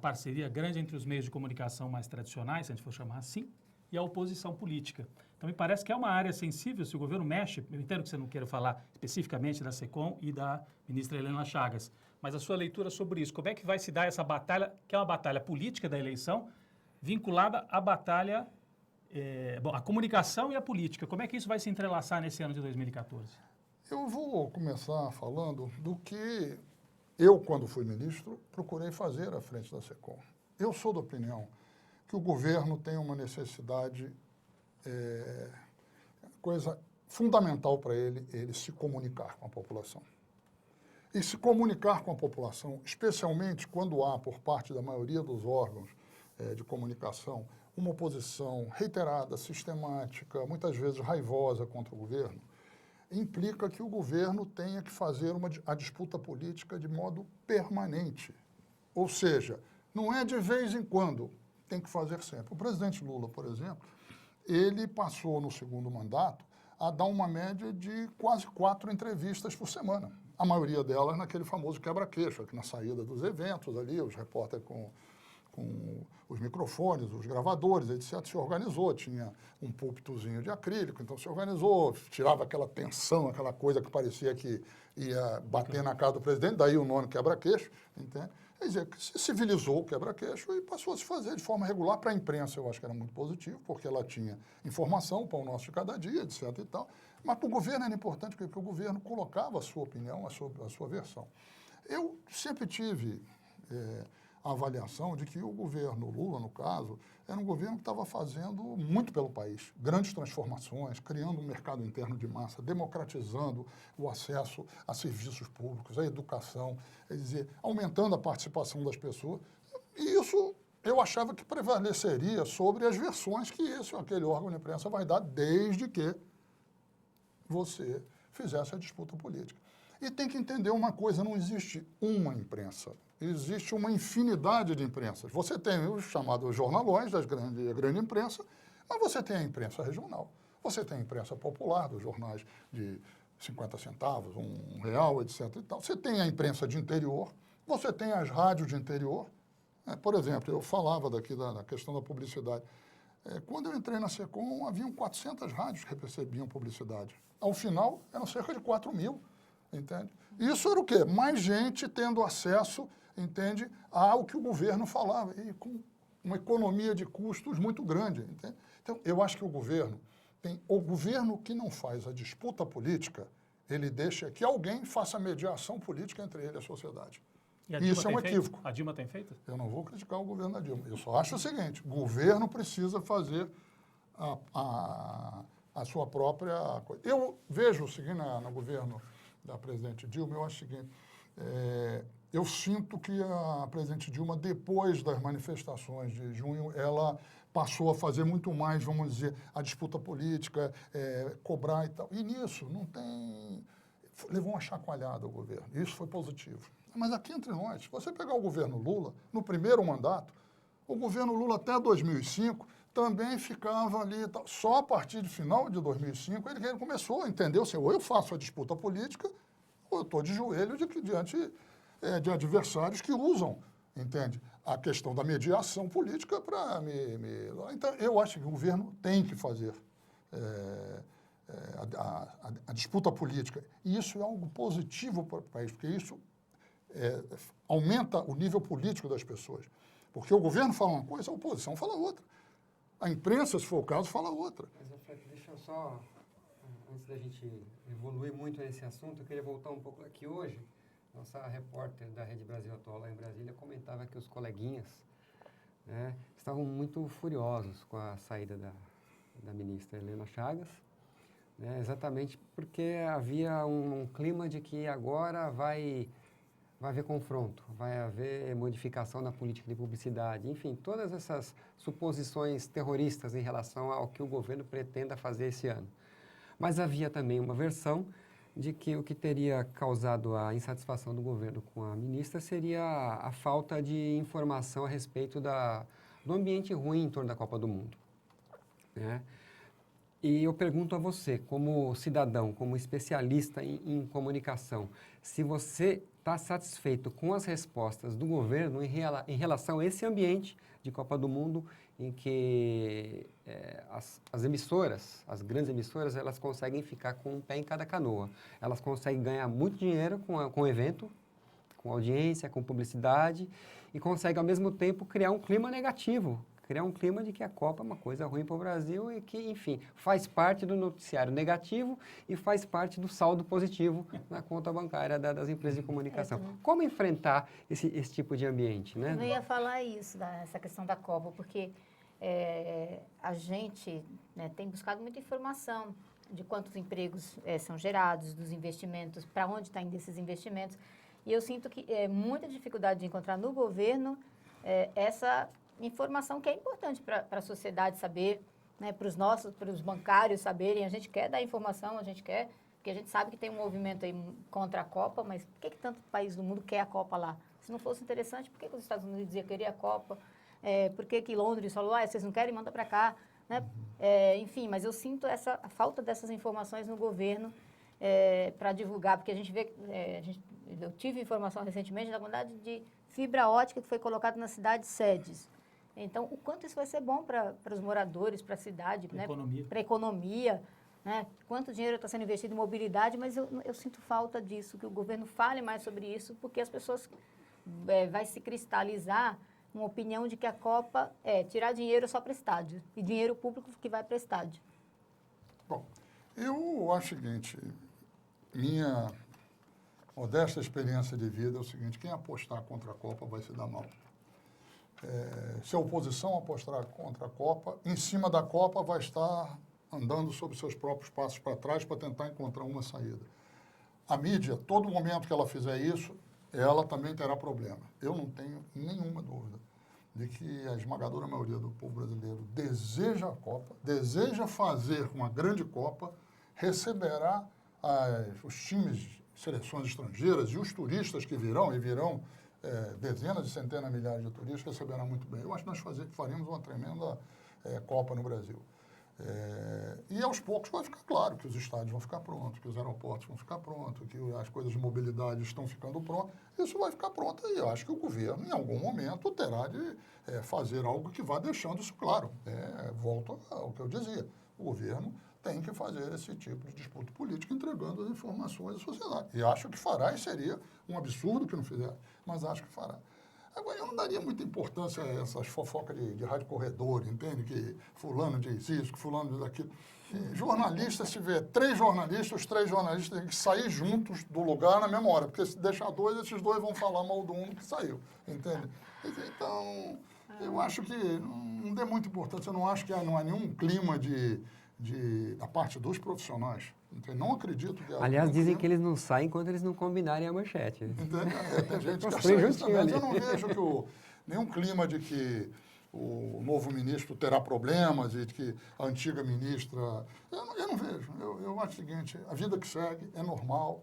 parceria grande entre os meios de comunicação mais tradicionais, se a gente for chamar assim, e a oposição política. Então, me parece que é uma área sensível, se o governo mexe, eu entendo que você não queira falar especificamente da SECOM e da ministra Helena Chagas, mas a sua leitura sobre isso, como é que vai se dar essa batalha, que é uma batalha política da eleição, vinculada à batalha, a comunicação e a política, como é que isso vai se entrelaçar nesse ano de 2014? Eu vou começar falando do que eu, quando fui ministro, procurei fazer à frente da SECOM. Eu sou da opinião que o governo tem uma necessidade, coisa fundamental para ele se comunicar com a população. E se comunicar com a população, especialmente quando há, por parte da maioria dos órgãos de comunicação, uma oposição reiterada, sistemática, muitas vezes raivosa contra o governo, implica que o governo tenha que fazer a disputa política de modo permanente. Ou seja, não é de vez em quando, tem que fazer sempre. O presidente Lula, por exemplo, ele passou no segundo mandato a dar uma média de quase 4 entrevistas por semana. A maioria delas naquele famoso quebra-queixo, aqui na saída dos eventos ali, os repórteres com os microfones, os gravadores, etc., se organizou, tinha um púlpitozinho de acrílico, então se organizou, tirava aquela tensão, aquela coisa que parecia que ia bater na cara do presidente, daí o nome quebra-queixo, entende? Quer dizer, se civilizou o quebra-queixo e passou a se fazer de forma regular. Para a imprensa eu acho que era muito positivo, porque ela tinha informação para o nosso de cada dia, etc. e tal, mas para o governo era importante porque o governo colocava a sua opinião, a sua versão. Eu sempre tive a avaliação de que o governo Lula, no caso, era um governo que estava fazendo muito pelo país, grandes transformações, criando um mercado interno de massa, democratizando o acesso a serviços públicos, a educação, quer dizer, aumentando a participação das pessoas. E isso eu achava que prevaleceria sobre as versões que esse ou aquele órgão de imprensa vai dar, desde que você fizesse a disputa política. E tem que entender uma coisa, não existe uma imprensa. Existe uma infinidade de imprensas. Você tem os chamados jornalões, da grande imprensa, mas você tem a imprensa regional. Você tem a imprensa popular, dos jornais de 50 centavos, R$1, etc. E tal. Você tem a imprensa de interior, você tem as rádios de interior. Por exemplo, eu falava daqui da questão da publicidade. Quando eu entrei na SECOM, haviam 400 rádios que recebiam publicidade. Ao final, eram cerca de 4.000, entende? Isso era o quê? Mais gente tendo acesso, entende, ao que o governo falava, e com uma economia de custos muito grande, entende? Então, eu acho que o governo que não faz a disputa política, ele deixa que alguém faça a mediação política entre ele e a sociedade. E isso é um equívoco. A Dilma tem feito? Eu não vou criticar o governo da Dilma. Eu só acho o seguinte, o governo precisa fazer a sua própria coisa. Eu vejo o seguinte no governo da presidente Dilma, eu acho o seguinte, eu sinto que a presidente Dilma, depois das manifestações de junho, ela passou a fazer muito mais, vamos dizer, a disputa política, cobrar e tal. E nisso não tem... Levou uma chacoalhada o governo. Isso foi positivo. Mas aqui entre nós, se você pegar o governo Lula, no primeiro mandato, o governo Lula até 2005 também ficava ali, só a partir do final de 2005 ele começou a entender, assim, ou eu faço a disputa política, ou eu estou de joelho diante de adversários que usam, entende, a questão da mediação política para me... Então, eu acho que o governo tem que fazer a disputa política. E isso é algo positivo para o país, porque isso aumenta o nível político das pessoas. Porque o governo fala uma coisa, a oposição fala outra. A imprensa, se for o caso, fala outra. Mas, Alfredo, deixa eu só, antes da gente evoluir muito nesse assunto, eu queria voltar um pouco aqui hoje. Nossa repórter da Rede Brasil Atual lá em Brasília comentava que os coleguinhas, né, estavam muito furiosos com a saída da ministra Helena Chagas, né, exatamente porque havia um clima de que agora vai haver confronto, vai haver modificação na política de publicidade, enfim, todas essas suposições terroristas em relação ao que o governo pretenda fazer esse ano. Mas havia também uma versão de que o que teria causado a insatisfação do governo com a ministra seria a falta de informação a respeito do ambiente ruim em torno da Copa do Mundo, né? E eu pergunto a você, como cidadão, como especialista em comunicação, se você está satisfeito com as respostas do governo em relação a esse ambiente de Copa do Mundo em que as emissoras, as grandes emissoras, elas conseguem ficar com um pé em cada canoa. Elas conseguem ganhar muito dinheiro com o evento, com audiência, com publicidade, e conseguem, ao mesmo tempo, criar um clima negativo, criar um clima de que a Copa é uma coisa ruim para o Brasil e que, enfim, faz parte do noticiário negativo e faz parte do saldo positivo na conta bancária das empresas de comunicação. Como enfrentar esse tipo de ambiente, né? Eu ia falar isso, essa questão da Copa, porque a gente, né, tem buscado muita informação de quantos empregos são gerados, dos investimentos, para onde estão indo esses investimentos. E eu sinto que é muita dificuldade de encontrar no governo essa informação que é importante para a sociedade saber, né, para os bancários saberem. A gente quer dar informação, a gente quer, porque a gente sabe que tem um movimento aí contra a Copa, mas por que tanto país do mundo quer a Copa lá? Se não fosse interessante, por que os Estados Unidos iam querer a Copa? Por que Londres falou, vocês não querem, manda para cá? Né? Enfim, mas eu sinto a falta dessas informações no governo para divulgar, porque a gente vê, eu tive informação recentemente da quantidade de fibra ótica que foi colocada nas cidades sedes. Então, o quanto isso vai ser bom para os moradores, para a cidade, Para né? economia. Para a economia, né? Quanto dinheiro está sendo investido em mobilidade, mas eu sinto falta disso, que o governo fale mais sobre isso, porque as pessoas vai se cristalizar uma opinião de que a Copa é tirar dinheiro só para estádio, e dinheiro público que vai para estádio. Bom, eu acho o seguinte, minha modesta experiência de vida é o seguinte, quem apostar contra a Copa vai se dar mal. Se a oposição apostar contra a Copa, em cima da Copa vai estar andando sobre seus próprios passos para trás para tentar encontrar uma saída. A mídia, todo momento que ela fizer isso, ela também terá problema. Eu não tenho nenhuma dúvida de que a esmagadora maioria do povo brasileiro deseja a Copa, deseja fazer uma grande Copa, receberá os times, seleções estrangeiras e os turistas que virão, e virão dezenas de centenas de milhares de turistas, receberão muito bem. Eu acho que nós faremos uma tremenda Copa no Brasil. E aos poucos vai ficar claro que os estádios vão ficar prontos, que os aeroportos vão ficar prontos, que as coisas de mobilidade estão ficando prontas. Isso vai ficar pronto e eu acho que o governo, em algum momento, terá de fazer algo que vá deixando isso claro. Volto ao que eu dizia. O governo tem que fazer esse tipo de disputa política entregando as informações à sociedade. E acho que fará, e seria um absurdo que não fizer, mas acho que fará. Agora, eu não daria muita importância a essas fofocas de rádio corredor, entende? Que fulano diz isso, que fulano diz aquilo. Jornalista, se vê os três jornalistas têm que sair juntos do lugar na mesma hora, porque se deixar dois, esses dois vão falar mal do um que saiu, entende? Então, eu acho que não dê muita importância, eu não acho que não há nenhum clima da parte dos profissionais. Entende? Não acredito que... Aliás, dizem que eles não saem enquanto eles não combinarem a manchete. Tem gente que acha isso também, mas eu não vejo nenhum clima de que o novo ministro terá problemas e de que a antiga ministra... Eu não vejo. Eu acho o seguinte, a vida que segue é normal,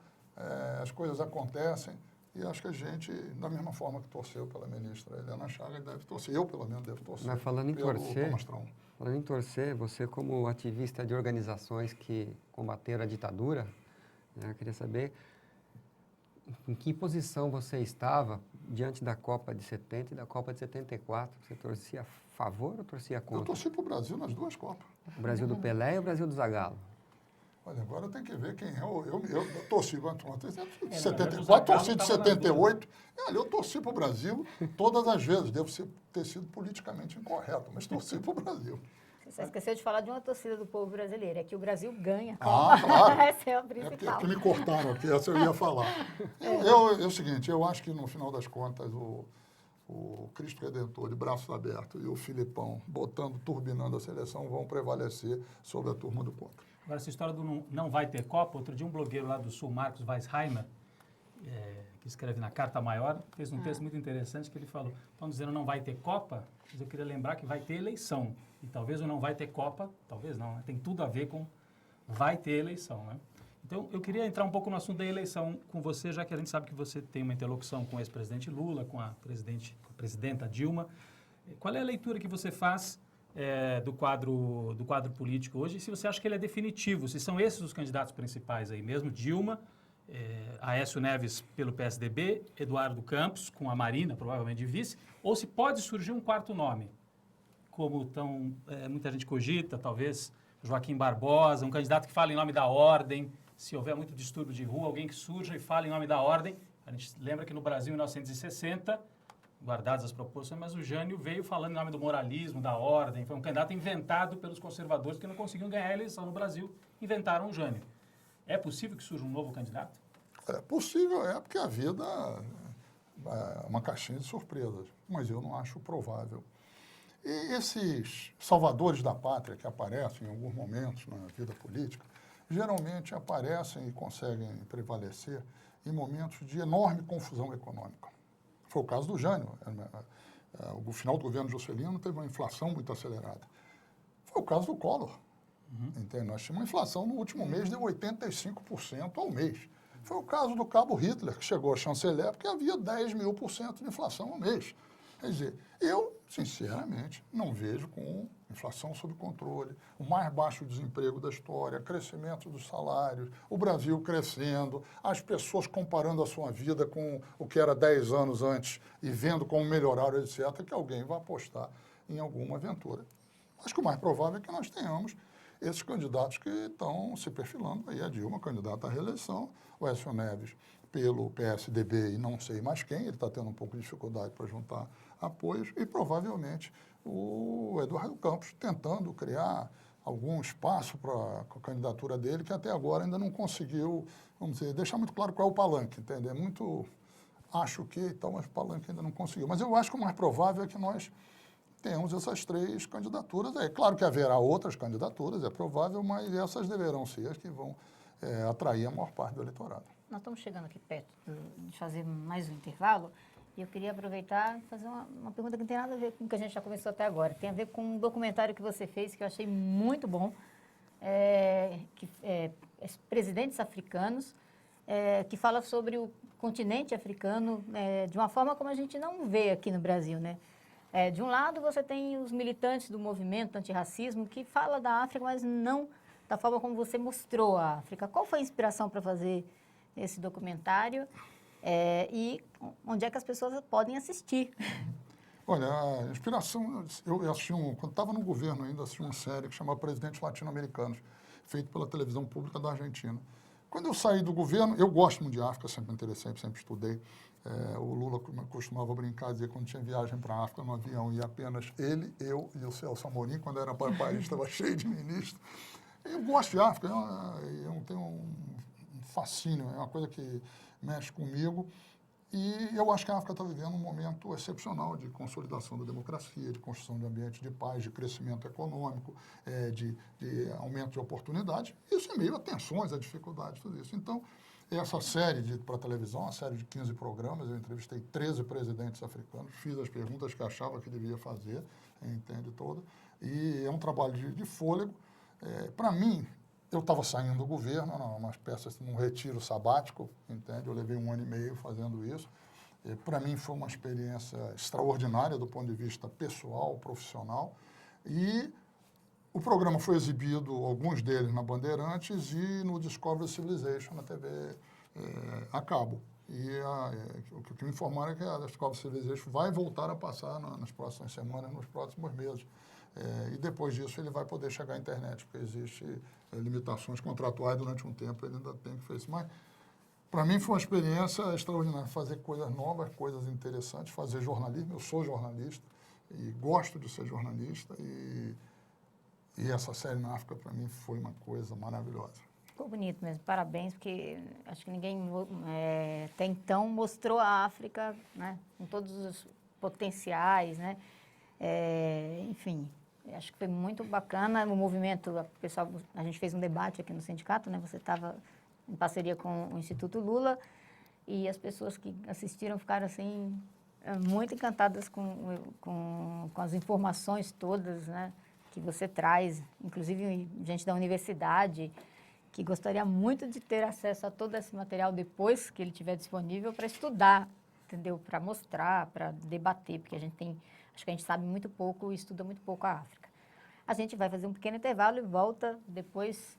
as coisas acontecem e acho que a gente, da mesma forma que torceu pela ministra Helena Chagas, deve torcer. Eu, pelo menos, devo torcer. Mas falando em torcer... Thomas Traum. Falando em torcer, você como ativista de organizações que combateram a ditadura, eu queria saber em que posição você estava diante da Copa de 70 e da Copa de 74. Você torcia a favor ou torcia contra? Eu torci para o Brasil nas duas Copas. O Brasil do Pelé e o Brasil do Zagallo? Olha, agora tem que ver quem é. Eu torci de 74, torci de 78. Olha, eu torci para o Brasil todas as vezes. Devo ter sido politicamente incorreto, mas torci para o Brasil. Você esqueceu de falar de uma torcida do povo brasileiro, é que o Brasil ganha. Claro. Essa é a É principal. porque me cortaram aqui, essa eu ia falar. É o seguinte, eu acho que no final das contas o Cristo Redentor de braços abertos e o Filipão turbinando a seleção vão prevalecer sobre a turma do contra. Agora, essa história do não vai ter Copa, outro dia um blogueiro lá do Sul, Marcos Weisheimer, que escreve na Carta Maior, fez um texto muito interessante que ele falou, estão dizendo não vai ter Copa, mas eu queria lembrar que vai ter eleição. E talvez o não vai ter Copa, talvez não, né? Tem tudo a ver com vai ter eleição, né? Então, eu queria entrar um pouco no assunto da eleição com você, já que a gente sabe que você tem uma interlocução com o ex-presidente Lula, com a presidenta Dilma. Qual é a leitura que você faz do quadro político hoje? E se você acha que ele é definitivo, se são esses os candidatos principais aí mesmo, Dilma, Aécio Neves pelo PSDB, Eduardo Campos com a Marina, provavelmente de vice, ou se pode surgir um quarto nome, como muita gente cogita, talvez Joaquim Barbosa, um candidato que fala em nome da ordem, se houver muito distúrbio de rua, alguém que surja e fale em nome da ordem. A gente lembra que no Brasil, em 1960, guardadas as proporções, mas o Jânio veio falando em nome do moralismo, da ordem, foi um candidato inventado pelos conservadores que não conseguiam ganhar a eleição no Brasil, inventaram o Jânio. É possível que surja um novo candidato? É possível, porque a vida é uma caixinha de surpresas, mas eu não acho provável. E esses salvadores da pátria que aparecem em alguns momentos na vida política, geralmente aparecem e conseguem prevalecer em momentos de enorme confusão econômica. Foi o caso do Jânio. O final do governo Juscelino teve uma inflação muito acelerada. Foi o caso do Collor. Entende? Nós tínhamos uma inflação no último mês de 85% ao mês. Foi o caso do cabo Hitler, que chegou a chanceler, porque havia 10.000% de inflação ao mês. Quer dizer, eu, sinceramente, não vejo com inflação sob controle, o mais baixo desemprego da história, crescimento dos salários, o Brasil crescendo, as pessoas comparando a sua vida com o que era 10 anos antes e vendo como melhoraram, etc., que alguém vai apostar em alguma aventura. Acho que o mais provável é que nós tenhamos esses candidatos que estão se perfilando. Aí a Dilma, candidata à reeleição, o Aécio Neves pelo PSDB e não sei mais quem, ele está tendo um pouco de dificuldade para juntar apoios, e provavelmente o Eduardo Campos tentando criar algum espaço para a candidatura dele, que até agora ainda não conseguiu, vamos dizer, deixar muito claro qual é o palanque, entende? É muito, acho que, então, mas o palanque ainda não conseguiu. Mas eu acho que o mais provável é que nós temos essas 3 candidaturas. É claro que haverá outras candidaturas, é provável, mas essas deverão ser as que vão atrair a maior parte do eleitorado. Nós estamos chegando aqui perto de fazer mais um intervalo e eu queria aproveitar e fazer uma pergunta que não tem nada a ver com o que a gente já conversou até agora. Tem a ver com um documentário que você fez que eu achei muito bom, Presidentes Africanos, que fala sobre o continente africano de uma forma como a gente não vê aqui no Brasil, né? De um lado, você tem os militantes do movimento antirracismo que fala da África, mas não da forma como você mostrou a África. Qual foi a inspiração para fazer esse documentário e onde é que as pessoas podem assistir? Olha, a inspiração, eu assisti quando estava no governo ainda, assisti uma série que chamava Presidentes Latino-Americanos, feito pela televisão pública da Argentina. Quando eu saí do governo, eu gosto muito de África, sempre me interessei, sempre estudei. O Lula costumava brincar, dizer que quando tinha viagem para a África no avião, ia apenas ele, eu e o Celso Amorim, quando era para o país, estava cheio de ministros. Eu gosto de África, eu tenho um fascínio, é uma coisa que mexe comigo. E eu acho que a África está vivendo um momento excepcional de consolidação da democracia, de construção de ambiente de paz, de crescimento econômico, de aumento de oportunidades. Isso em meio a tensões, a dificuldades, tudo isso. Então, essa série para a televisão, uma série de 15 programas, eu entrevistei 13 presidentes africanos, fiz as perguntas que achava que devia fazer, entende toda. E é um trabalho de fôlego. Para mim, eu estava saindo do governo, umas peças, num retiro sabático, entende? Eu levei 1 ano e meio fazendo isso. Para mim foi uma experiência extraordinária do ponto de vista pessoal, profissional. E o programa foi exibido, alguns deles na Bandeirantes e no Discovery Civilization, na TV a cabo. E o que me informaram é que a Discovery Civilization vai voltar a passar nas próximas semanas, nos próximos meses. E depois disso ele vai poder chegar à internet, porque existem limitações contratuais durante um tempo, ele ainda tem que fazer isso. Mas, para mim, foi uma experiência extraordinária, fazer coisas novas, coisas interessantes, fazer jornalismo. Eu sou jornalista e gosto de ser jornalista, e essa série na África, para mim, foi uma coisa maravilhosa. Ficou bonito mesmo, parabéns, porque acho que ninguém até então mostrou a África, né, com todos os potenciais, né? Enfim, acho que foi muito bacana o movimento. Pessoal, a gente fez um debate aqui no sindicato, né? Você estava em parceria com o Instituto Lula e as pessoas que assistiram ficaram assim muito encantadas com as informações todas, né, que você traz, inclusive gente da universidade que gostaria muito de ter acesso a todo esse material depois que ele estiver disponível para estudar, entendeu? Para mostrar, para debater, porque acho que a gente sabe muito pouco e estuda muito pouco a África. A gente vai fazer um pequeno intervalo e volta depois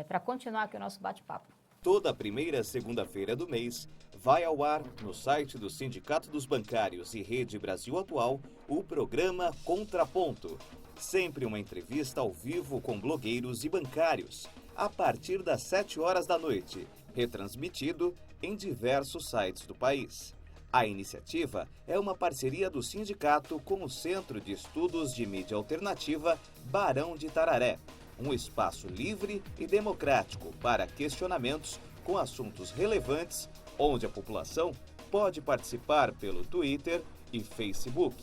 para continuar aqui o nosso bate-papo. Toda primeira segunda-feira do mês, vai ao ar, no site do Sindicato dos Bancários e Rede Brasil Atual, o programa Contraponto. Sempre uma entrevista ao vivo com blogueiros e bancários, a partir das 7 horas da noite, retransmitido em diversos sites do país. A iniciativa é uma parceria do sindicato com o Centro de Estudos de Mídia Alternativa Barão de Tararé, um espaço livre e democrático para questionamentos com assuntos relevantes, onde a população pode participar pelo Twitter e Facebook.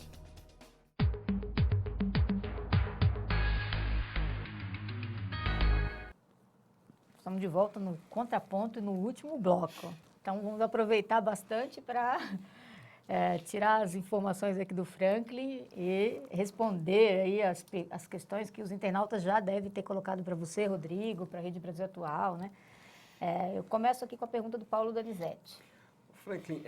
Estamos de volta no Contraponto e no último bloco. Então, vamos aproveitar bastante para tirar as informações aqui do Franklin e responder aí as questões que os internautas já devem ter colocado para você, Rodrigo, para a Rede Brasil Atual, né? Eu começo aqui com a pergunta do Paulo Donizete. Franklin,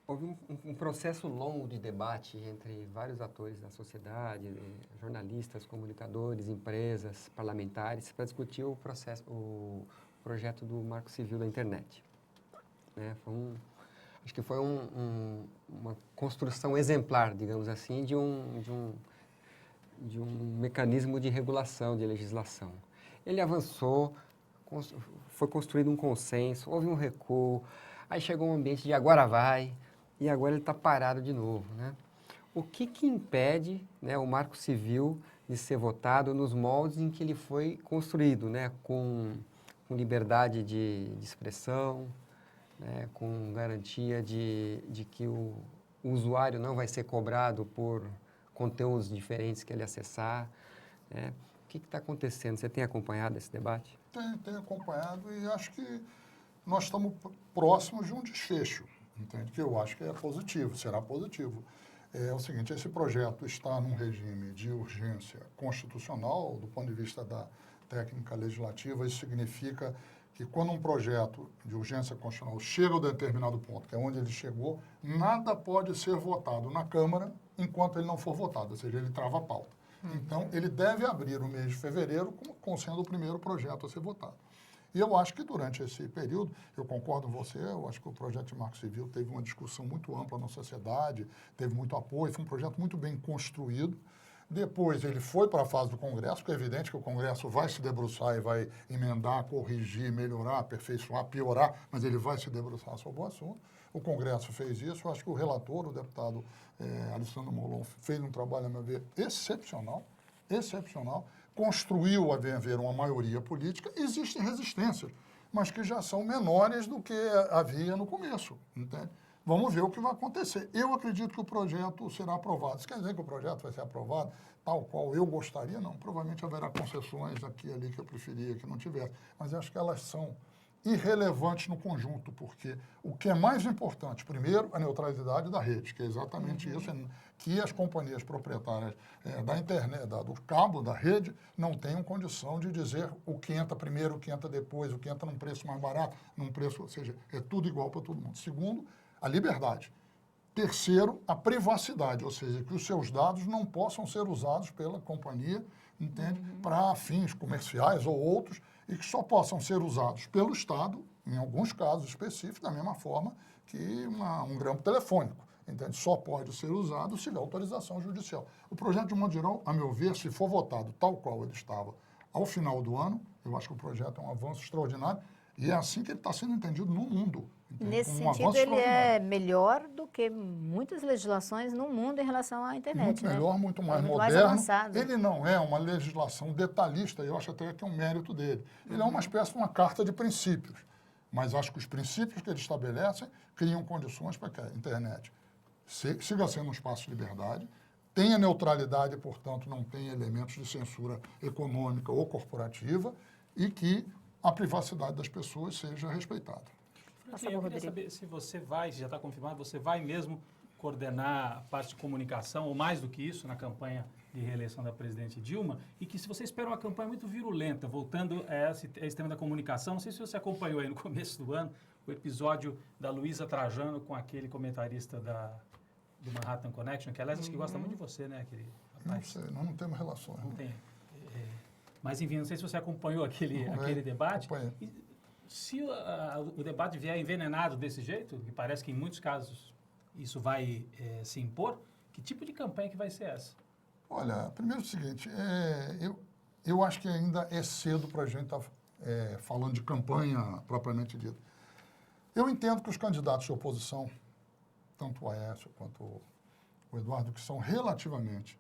houve um processo longo de debate entre vários atores da sociedade, jornalistas, comunicadores, empresas, parlamentares, para discutir o projeto do Marco Civil da Internet. Né? Acho que foi uma construção exemplar, digamos assim, de um mecanismo de regulação, de legislação. Ele avançou, foi construído um consenso, houve um recuo, aí chegou um ambiente de agora vai, e agora ele está parado de novo. Né? O que impede, né, o Marco Civil de ser votado nos moldes em que ele foi construído, né, com liberdade de expressão, né, com garantia de que o usuário não vai ser cobrado por conteúdos diferentes que ele acessar. Né? O que está acontecendo? Você tem acompanhado esse debate? Tenho acompanhado e acho que nós estamos próximos de um desfecho, entende? Que eu acho que é positivo, será positivo. É o seguinte, esse projeto está num regime de urgência constitucional, do ponto de vista da técnica legislativa. Isso significa que quando um projeto de urgência constitucional chega a determinado ponto, que é onde ele chegou, nada pode ser votado na Câmara enquanto ele não for votado, ou seja, ele trava a pauta. Então, ele deve abrir o mês de fevereiro como sendo o primeiro projeto a ser votado. E eu acho que durante esse período, eu concordo com você, eu acho que o projeto de Marco Civil teve uma discussão muito ampla na sociedade, teve muito apoio, foi um projeto muito bem construído. Depois ele foi para a fase do Congresso, porque é evidente que o Congresso vai se debruçar e vai emendar, corrigir, melhorar, aperfeiçoar, piorar, mas ele vai se debruçar sobre o assunto. O Congresso fez isso, eu acho que o relator, o deputado Alessandro Molon, fez um trabalho, a meu ver, excepcional, construiu, a ver, uma maioria política. Existem resistências, mas que já são menores do que havia no começo, entende? Vamos ver o que vai acontecer. Eu acredito que o projeto será aprovado. Isso quer dizer que o projeto vai ser aprovado tal qual eu gostaria? Não. Provavelmente haverá concessões aqui e ali que eu preferia que não tivesse. Mas eu acho que elas são irrelevantes no conjunto, porque o que é mais importante, primeiro, a neutralidade da rede, que é exatamente isso, que as companhias proprietárias da internet, do cabo, da rede, não tenham condição de dizer o que entra primeiro, o que entra depois, o que entra num preço mais barato, num preço, ou seja, é tudo igual para todo mundo. Segundo, a liberdade. Terceiro, a privacidade, ou seja, que os seus dados não possam ser usados pela companhia, entende, para fins comerciais ou outros, e que só possam ser usados pelo Estado, em alguns casos específicos, da mesma forma que um grampo telefônico, entende? Só pode ser usado se tiver autorização judicial. O projeto, de modo geral, a meu ver, se for votado tal qual ele estava ao final do ano, eu acho que o projeto é um avanço extraordinário, e é assim que ele está sendo entendido no mundo. Entende? Nesse Um sentido, avanço ele é extraordinário. melhor do que muitas legislações no mundo em relação à internet, Muito né? melhor, muito mais Muito mais moderno. avançado. Ele não é uma legislação detalhista, eu acho até que é um mérito dele. Ele é uma espécie de uma carta de princípios, mas acho que os princípios que ele estabelece criam condições para que a internet siga sendo um espaço de liberdade, tenha neutralidade, portanto, não tenha elementos de censura econômica ou e que a privacidade das pessoas seja respeitada. Eu queria saber se você vai, se já está confirmado, você vai mesmo coordenar a parte de comunicação, ou mais do que isso, na campanha de reeleição da presidente Dilma, e que se você espera uma campanha muito virulenta, voltando a esse tema da comunicação, não sei se você acompanhou aí no começo do ano o episódio da Luísa Trajano com aquele comentarista do Manhattan Connection, que aliás acho que gosta muito de você, né, aquele rapaz? Não sei, nós não temos relações. Não tem. Mas, enfim, não sei se você acompanhou aquele debate. Acompanhei. E se o debate vier envenenado desse jeito, e parece que em muitos casos isso vai se impor, que tipo de campanha que vai ser essa? Olha, primeiro é o seguinte, eu acho que ainda é cedo para a gente estar falando de campanha propriamente dita. Eu entendo que os candidatos de oposição, tanto o Aécio quanto o Eduardo, que são relativamente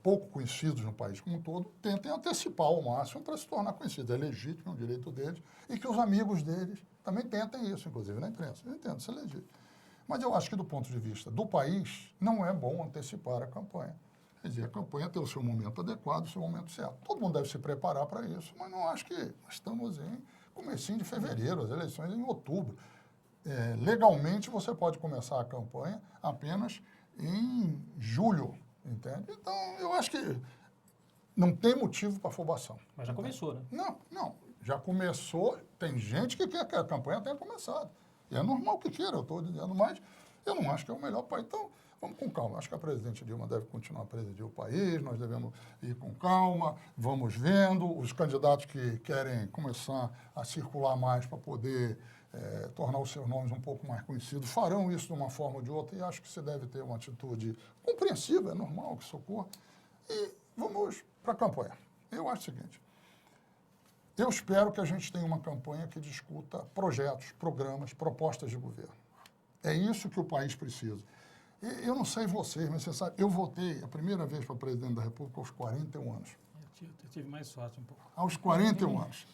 pouco conhecidos no país como um todo, tentem antecipar ao máximo para se tornar conhecidos. É legítimo, é um direito deles, e que os amigos deles também tentem isso, inclusive na imprensa. Eu entendo, isso é legítimo. Mas eu acho que, do ponto de vista do país, não é bom antecipar a campanha. Quer dizer, a campanha tem o seu momento adequado, o seu momento certo. Todo mundo deve se preparar para isso, mas não acho que nós estamos em comecinho de fevereiro, as eleições em outubro. Legalmente, você pode começar a campanha apenas em julho, entende? Então, eu acho que não tem motivo para afobação. Mas já começou, né? Não, já começou. Tem gente que quer que a campanha tenha começado. E é normal que queira, eu estou dizendo, mas eu não acho que é o melhor país. Então, vamos com calma. Acho que a presidente Dilma deve continuar a presidir o país, nós devemos ir com calma, vamos vendo. Os candidatos que querem começar a circular mais para poder tornar os seus nomes um pouco mais conhecidos, farão isso de uma forma ou de outra, e acho que você deve ter uma atitude compreensiva, é normal que socorra. E vamos para a campanha. Eu acho o seguinte, eu espero que a gente tenha uma campanha que discuta projetos, programas, propostas de governo. É isso que o país precisa. Eu não sei vocês, mas você sabe, eu votei a primeira vez para presidente da República aos 41 anos. Eu tive mais sorte um pouco. Aos 41 anos.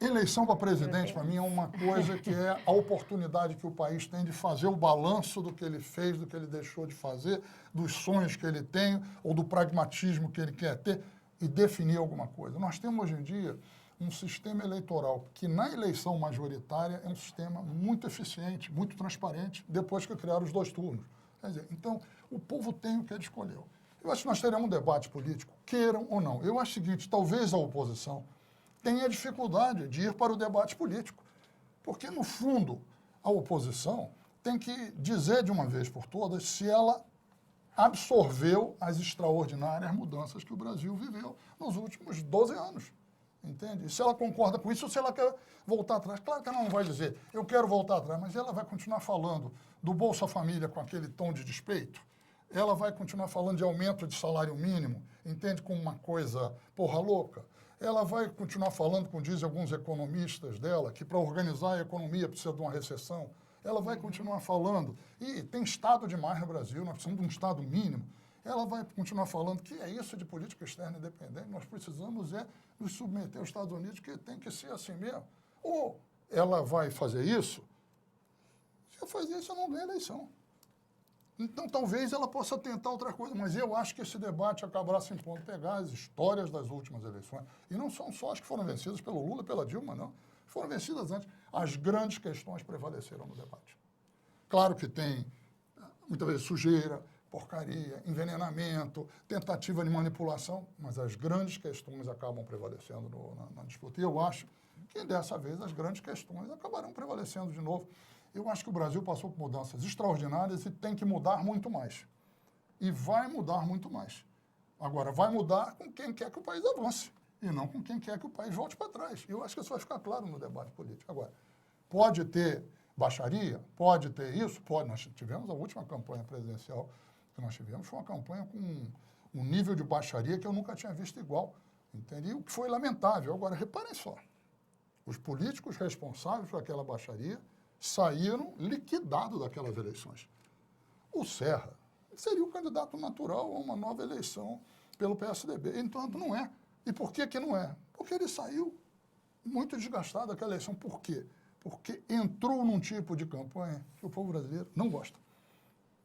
Eleição para presidente, para mim, é uma coisa que é a oportunidade que o país tem de fazer o balanço do que ele fez, do que ele deixou de fazer, dos sonhos que ele tem ou do pragmatismo que ele quer ter e definir alguma coisa. Nós temos hoje em dia um sistema eleitoral que, na eleição majoritária, é um sistema muito eficiente, muito transparente, depois que criaram os 2 turnos. Quer dizer, então, o povo tem o que ele escolheu. Eu acho que nós teremos um debate político, queiram ou não. Eu acho o seguinte, talvez a oposição tenha dificuldade de ir para o debate político, porque, no fundo, a oposição tem que dizer de uma vez por todas se ela absorveu as extraordinárias mudanças que o Brasil viveu nos últimos 12 anos. Entende? E se ela concorda com isso ou se ela quer voltar atrás. Claro que ela não vai dizer, eu quero voltar atrás, mas ela vai continuar falando do Bolsa Família com aquele tom de despeito. Ela vai continuar falando de aumento de salário mínimo, entende, como uma coisa porra louca. Ela vai continuar falando, como dizem alguns economistas dela, que para organizar a economia precisa de uma recessão. Ela vai continuar falando, e tem Estado demais no Brasil, nós precisamos de um Estado mínimo. Ela vai continuar falando que é isso de política externa independente, nós precisamos nos submeter aos Estados Unidos, que tem que ser assim mesmo. Ou ela vai fazer isso, se eu fazer isso, eu não ganho a eleição. Então, talvez ela possa tentar outra coisa, mas eu acho que esse debate acabará se impondo, pegar as histórias das últimas eleições, e não são só as que foram vencidas pelo Lula e pela Dilma, não. Foram vencidas antes. As grandes questões prevaleceram no debate. Claro que tem, muitas vezes, sujeira, porcaria, envenenamento, tentativa de manipulação, mas as grandes questões acabam prevalecendo na disputa. E eu acho que, dessa vez, as grandes questões acabarão prevalecendo de novo. Eu acho que o Brasil passou por mudanças extraordinárias e tem que mudar muito mais. E vai mudar muito mais. Agora, vai mudar com quem quer que o país avance e não com quem quer que o país volte para trás. Eu acho que isso vai ficar claro no debate político. Agora, pode ter baixaria? Pode ter isso? Pode. Nós tivemos a última campanha presidencial que nós tivemos, foi uma campanha com um nível de baixaria que eu nunca tinha visto igual. Entende? O que foi lamentável. Agora, reparem só. Os políticos responsáveis por aquela baixaria saíram liquidados daquelas eleições. O Serra seria o candidato natural a uma nova eleição pelo PSDB. Entanto, não é. E por que não é? Porque ele saiu muito desgastado daquela eleição. Por quê? Porque entrou num tipo de campanha que o povo brasileiro não gosta.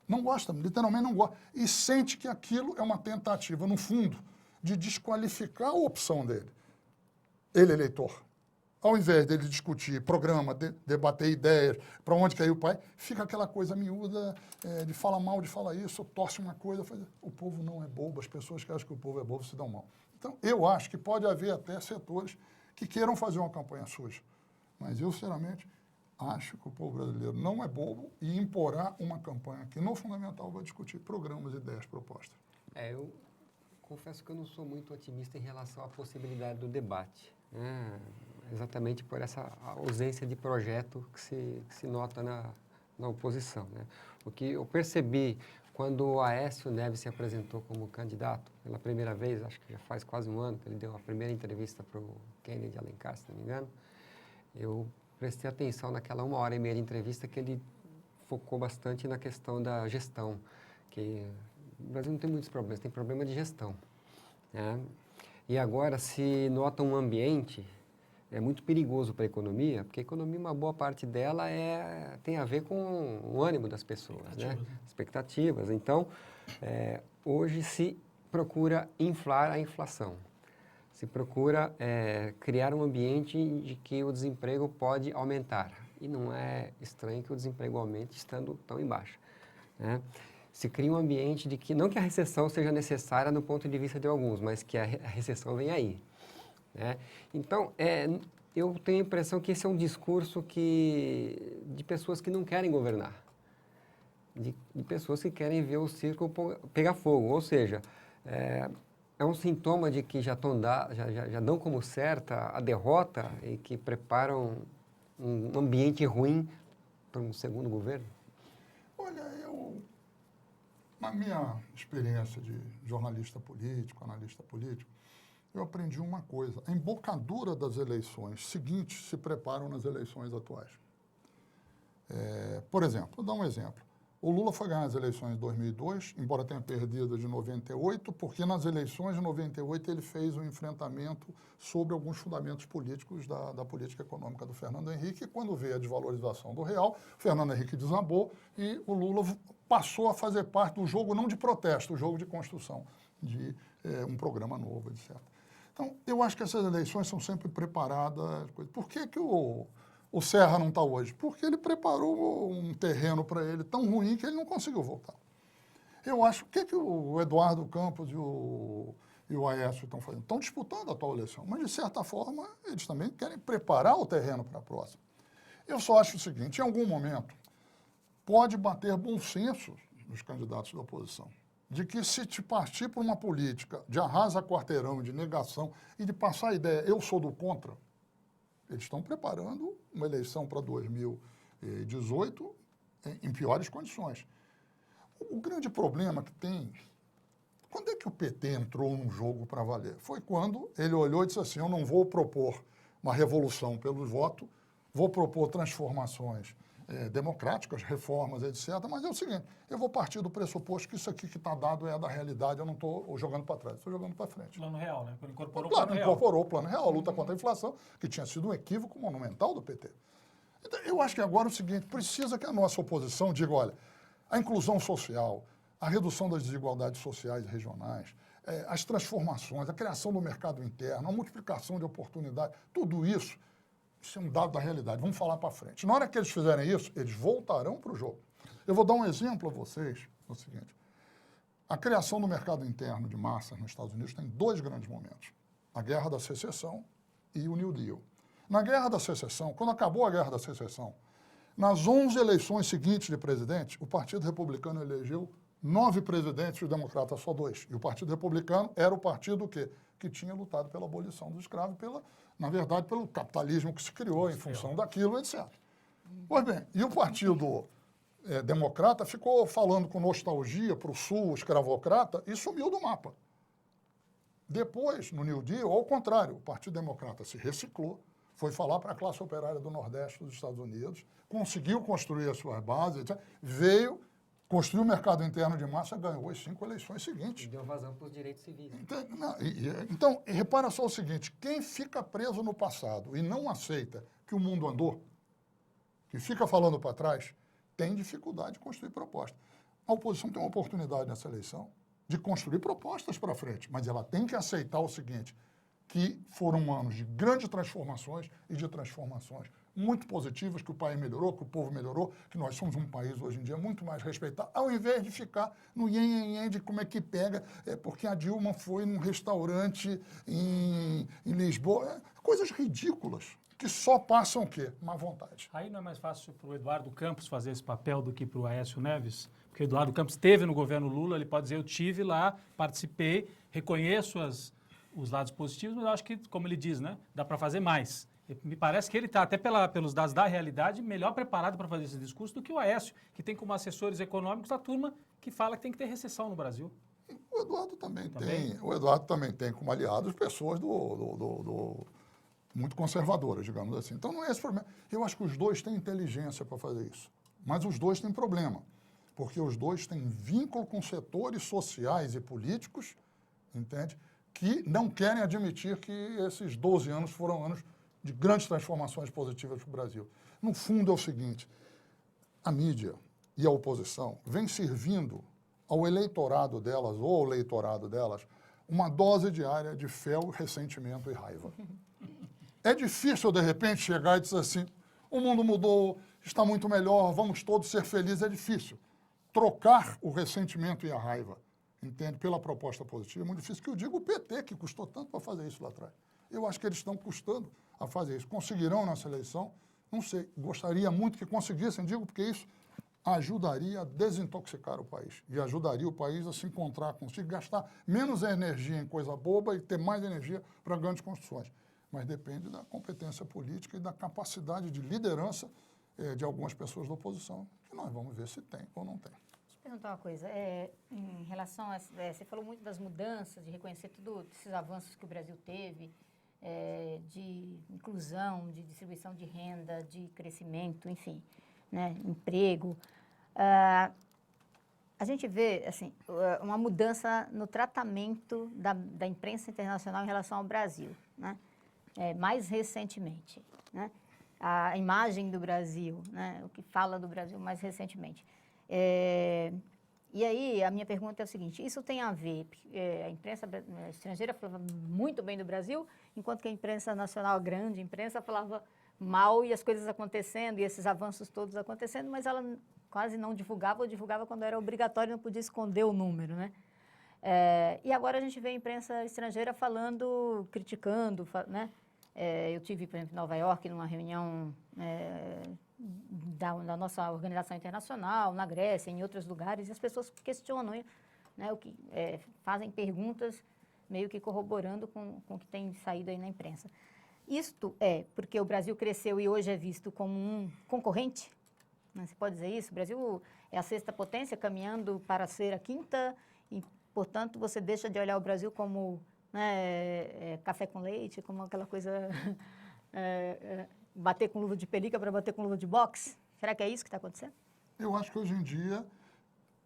Não gosta, literalmente não gosta. E sente que aquilo é uma tentativa, no fundo, de desqualificar a opção dele. Ele, eleitor. Ao invés dele discutir programa, debater ideias, para onde quer ir o pai, fica aquela coisa miúda de fala mal, de fala isso, torce uma coisa. O povo não é bobo, as pessoas que acham que o povo é bobo se dão mal. Então, eu acho que pode haver até setores que queiram fazer uma campanha suja. Mas eu, sinceramente, acho que o povo brasileiro não é bobo e imporá uma campanha que, no fundamental, vai discutir programas, ideias, propostas. Eu confesso que eu não sou muito otimista em relação à possibilidade do debate, né? Exatamente por essa ausência de projeto que se nota na oposição, né? O que eu percebi quando o Aécio Neves se apresentou como candidato pela primeira vez, acho que já faz quase um ano que ele deu a primeira entrevista para o Kennedy Alencar, se não me engano, eu prestei atenção naquela 1h30 de entrevista que ele focou bastante na questão da gestão, que o Brasil não tem muitos problemas, tem problema de gestão, né? E agora se nota um ambiente muito perigoso para a economia, porque a economia, uma boa parte dela tem a ver com o ânimo das pessoas, né? Expectativas. Então, hoje se procura inflar a inflação, se procura criar um ambiente de que o desemprego pode aumentar. E não é estranho que o desemprego aumente estando tão em baixa, né? Se cria um ambiente de que, não que a recessão seja necessária no ponto de vista de alguns, mas que a recessão vem aí, né? Então, eu tenho a impressão que esse é um discurso de pessoas que não querem governar, de pessoas que querem ver o circo pegar fogo, ou seja, é um sintoma de que já dão como certa a derrota e que preparam um ambiente ruim para um segundo governo? Olha, na minha experiência de jornalista político, analista político, eu aprendi uma coisa. A embocadura das eleições seguintes se preparam nas eleições atuais. Por exemplo, vou dar um exemplo. O Lula foi ganhar as eleições de 2002, embora tenha perdido de 98, porque nas eleições de 98 ele fez um enfrentamento sobre alguns fundamentos políticos da política econômica do Fernando Henrique, e quando veio a desvalorização do real, o Fernando Henrique desabou e o Lula passou a fazer parte do jogo não de protesto, o jogo de construção de um programa novo, etc. Então, eu acho que essas eleições são sempre preparadas. Por que o Serra não está hoje? Porque ele preparou um terreno para ele tão ruim que ele não conseguiu voltar. Eu acho que o Eduardo Campos e o Aécio estão fazendo? Estão disputando a atual eleição, mas, de certa forma, eles também querem preparar o terreno para a próxima. Eu só acho o seguinte, em algum momento, pode bater bom senso nos candidatos da oposição, de que se te partir para uma política de arrasa quarteirão, de negação e de passar a ideia, eu sou do contra, eles estão preparando uma eleição para 2018 em piores condições. O grande problema que tem, quando é que o PT entrou num jogo para valer? Foi quando ele olhou e disse assim, eu não vou propor uma revolução pelo voto, vou propor transformações democráticas, reformas, etc. Mas é o seguinte, eu vou partir do pressuposto que isso aqui que está dado é da realidade, eu não estou jogando para trás, estou jogando para frente. Plano real, né? Quando incorporou Incorporou o plano real, a luta contra a inflação, que tinha sido um equívoco monumental do PT. Então, eu acho que agora é o seguinte, precisa que a nossa oposição diga, olha, a inclusão social, a redução das desigualdades sociais e regionais, as transformações, a criação do mercado interno, a multiplicação de oportunidades, tudo isso é um dado da realidade. Vamos falar para frente. Na hora que eles fizerem isso, eles voltarão para o jogo. Eu vou dar um exemplo a vocês, é o seguinte. A criação do mercado interno de massas nos Estados Unidos tem dois grandes momentos. A Guerra da Secessão e o New Deal. Na Guerra da Secessão, quando acabou a Guerra da Secessão, nas 11 eleições seguintes de presidente, o Partido Republicano elegeu 9 presidentes e o Democrata só 2. E o Partido Republicano era o partido que tinha lutado pela abolição dos escravos, na verdade, pelo capitalismo que se criou em função daquilo, etc. Pois bem, e o Partido Democrata ficou falando com nostalgia para o Sul escravocrata e sumiu do mapa. Depois, no New Deal, ao contrário, o Partido Democrata se reciclou, foi falar para a classe operária do Nordeste dos Estados Unidos, conseguiu construir as suas bases, etc. Veio, construiu o mercado interno de massa, ganhou as 5 eleições seguintes. E deu vazão para os direitos civis. Então, repara só o seguinte, quem fica preso no passado e não aceita que o mundo andou, que fica falando para trás, tem dificuldade de construir proposta. A oposição tem uma oportunidade nessa eleição de construir propostas para frente, mas ela tem que aceitar o seguinte, que foram anos de grandes transformações e de transformações muito positivas, que o país melhorou, que o povo melhorou, que nós somos um país hoje em dia muito mais respeitado, ao invés de ficar no ien de como é que pega, porque a Dilma foi num restaurante em Lisboa, coisas ridículas. que só passam o quê? Má vontade. Aí não é mais fácil para o Eduardo Campos fazer esse papel do que para o Aécio Neves? Porque o Eduardo Campos esteve no governo Lula, ele pode dizer, eu tive lá, participei, reconheço os lados positivos, mas eu acho que, como ele diz, né, dá para fazer mais. Me parece que ele está, até pelos dados da realidade, melhor preparado para fazer esse discurso do que o Aécio, que tem como assessores econômicos a turma que fala que tem que ter recessão no Brasil. O Eduardo também tem como aliados pessoas muito conservadoras, digamos assim. Então não é esse problema. Eu acho que os dois têm inteligência para fazer isso, mas os dois têm problema, porque os dois têm vínculo com setores sociais e políticos, entende? Que não querem admitir que esses 12 anos foram anos de grandes transformações positivas para o Brasil. No fundo é o seguinte, a mídia e a oposição vêm servindo ao eleitorado delas, ou ao leitorado delas, uma dose diária de fel, ressentimento e raiva. É difícil, de repente, chegar e dizer assim, o mundo mudou, está muito melhor, vamos todos ser felizes, é difícil. Trocar o ressentimento e a raiva, entende, pela proposta positiva, é muito difícil, que eu digo o PT, que custou tanto para fazer isso lá atrás. Eu acho que eles estão custando a fazer isso. Conseguirão nessa eleição? Não sei. Gostaria muito que conseguissem, digo, porque isso ajudaria a desintoxicar o país e ajudaria o país a se encontrar consigo, gastar menos energia em coisa boba e ter mais energia para grandes construções. Mas depende da competência política e da capacidade de liderança de algumas pessoas da oposição, que nós vamos ver se tem ou não tem. Deixa eu perguntar uma coisa. Em relação a... você falou muito das mudanças, de reconhecer todos esses avanços que o Brasil teve, de inclusão, de distribuição de renda, de crescimento, enfim, né, emprego. A gente vê assim, uma mudança no tratamento da imprensa internacional em relação ao Brasil, né? Mais recentemente, né? A imagem do Brasil, né? O que fala do Brasil mais recentemente. E aí, a minha pergunta é o seguinte, isso tem a ver, a imprensa estrangeira falava muito bem do Brasil, enquanto que a imprensa nacional, a grande imprensa, falava mal e as coisas acontecendo, e esses avanços todos acontecendo, mas ela quase não divulgava, ou divulgava quando era obrigatório, não podia esconder o número, né? E agora a gente vê a imprensa estrangeira falando, criticando, né? Eu tive, por exemplo, em Nova York, numa reunião da nossa organização internacional, na Grécia, em outros lugares, e as pessoas questionam, né, fazem perguntas meio que corroborando com o que tem saído aí na imprensa. Isto é porque o Brasil cresceu e hoje é visto como um concorrente? Né? Você pode dizer isso? O Brasil é a sexta potência, caminhando para ser a quinta, e, portanto, você deixa de olhar o Brasil como, né, café com leite, como aquela coisa... bater com luva de pelica para bater com luva de boxe? Será que é isso que está acontecendo? Eu acho que hoje em dia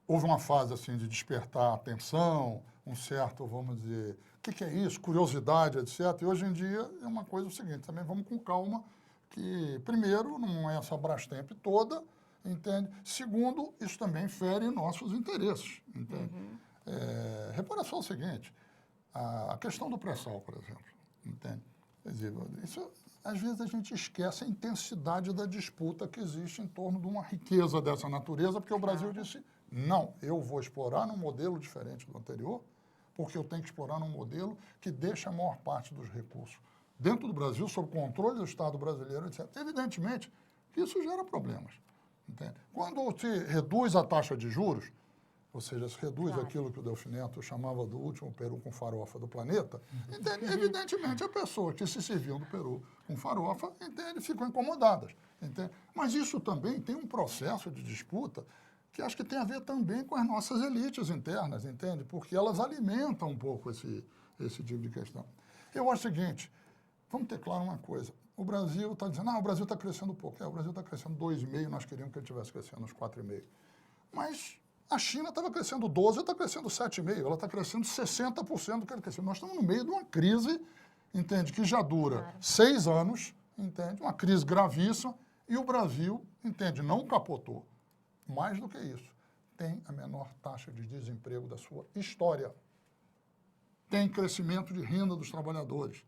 houve uma fase assim de despertar atenção, um certo, vamos dizer, o que é isso, curiosidade, etc. E hoje em dia é uma coisa o seguinte, também vamos com calma, que primeiro não é essa Brastemp toda, entende? Segundo, isso também fere nossos interesses, entende? Repara só o seguinte, a questão do pré-sal, por exemplo, entende? Quer dizer, isso, às vezes a gente esquece a intensidade da disputa que existe em torno de uma riqueza dessa natureza, porque o Brasil disse, não, eu vou explorar num modelo diferente do anterior, porque eu tenho que explorar num modelo que deixa a maior parte dos recursos dentro do Brasil, sob controle do Estado brasileiro, etc. Evidentemente que isso gera problemas, entende? Quando se reduz a taxa de juros, ou seja, se reduz aquilo que o Delfim Neto chamava do último peru com farofa do planeta, entende? Evidentemente, a pessoa que se serviu do peru com farofa, entende? Ficam incomodadas, entende? Mas isso também tem um processo de disputa que acho que tem a ver também com as nossas elites internas, entende? Porque elas alimentam um pouco esse tipo de questão. Eu acho o seguinte, vamos ter claro uma coisa, o Brasil está dizendo, o Brasil está crescendo pouco. O Brasil está crescendo 2,5%, nós queríamos que ele estivesse crescendo uns 4,5%. Mas a China estava crescendo 12%, está crescendo 7,5%, ela está crescendo 60% do que ele cresceu. Nós estamos no meio de uma crise, entende, que já dura 6 anos, entende, uma crise gravíssima, e o Brasil, entende, não capotou. Mais do que isso, tem a menor taxa de desemprego da sua história. Tem crescimento de renda dos trabalhadores.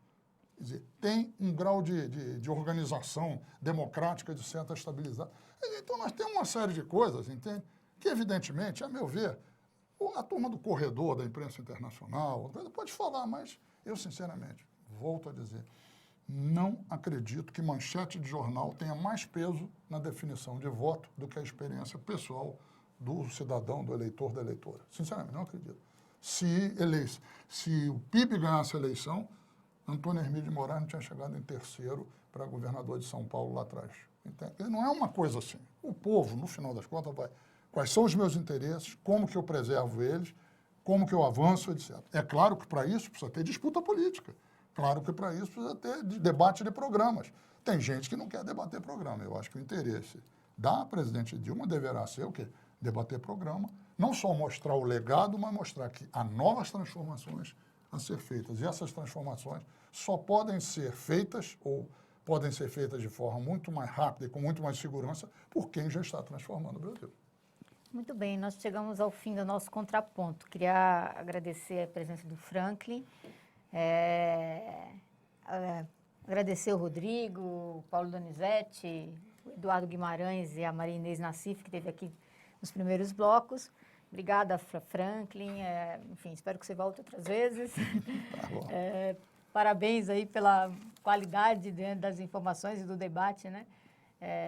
Quer dizer, tem um grau de organização democrática de certa estabilidade. Então, nós temos uma série de coisas, entende? Que, evidentemente, a meu ver, a turma do corredor da imprensa internacional, pode falar, mas eu, sinceramente, volto a dizer, não acredito que manchete de jornal tenha mais peso na definição de voto do que a experiência pessoal do cidadão, do eleitor, da eleitora. Sinceramente, não acredito. Se o PIB ganhasse a eleição, Antônio Hermídio de Moraes não tinha chegado em terceiro para governador de São Paulo lá atrás. Entende? Não é uma coisa assim. O povo, no final das contas, vai... Quais são os meus interesses, como que eu preservo eles, como que eu avanço, etc. É claro que para isso precisa ter disputa política. Claro que para isso precisa ter debate de programas. Tem gente que não quer debater programa. Eu acho que o interesse da presidente Dilma deverá ser o quê? Debater programa. Não só mostrar o legado, mas mostrar que há novas transformações a ser feitas. E essas transformações só podem ser feitas ou podem ser feitas de forma muito mais rápida e com muito mais segurança por quem já está transformando o Brasil. Muito bem, nós chegamos ao fim do nosso contraponto. Queria agradecer a presença do Franklin, agradecer o Rodrigo, o Paulo Donizete, o Eduardo Guimarães e a Maria Inês Nassif, que esteve aqui nos primeiros blocos. Obrigada, Franklin. Enfim, espero que você volte outras vezes. Tá bom. Parabéns aí pela qualidade das informações e do debate, né?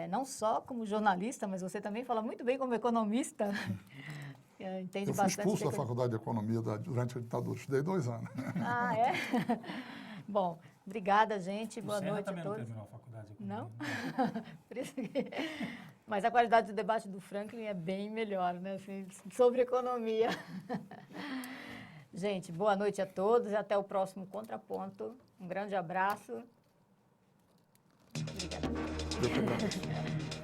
Não só como jornalista, mas você também fala muito bem como economista. Entende Eu fui bastante expulso da Faculdade de Economia durante a ditadura, estudei 2 anos. Ah, é? Bom, obrigada, gente. Boa noite a também todos. não terminou a faculdade. Não? Por isso que... Mas a qualidade do debate do Franklin é bem melhor, né? Assim, sobre economia. Gente, boa noite a todos e até o próximo Contraponto. Um grande abraço. Obrigada. Eu que agradeço.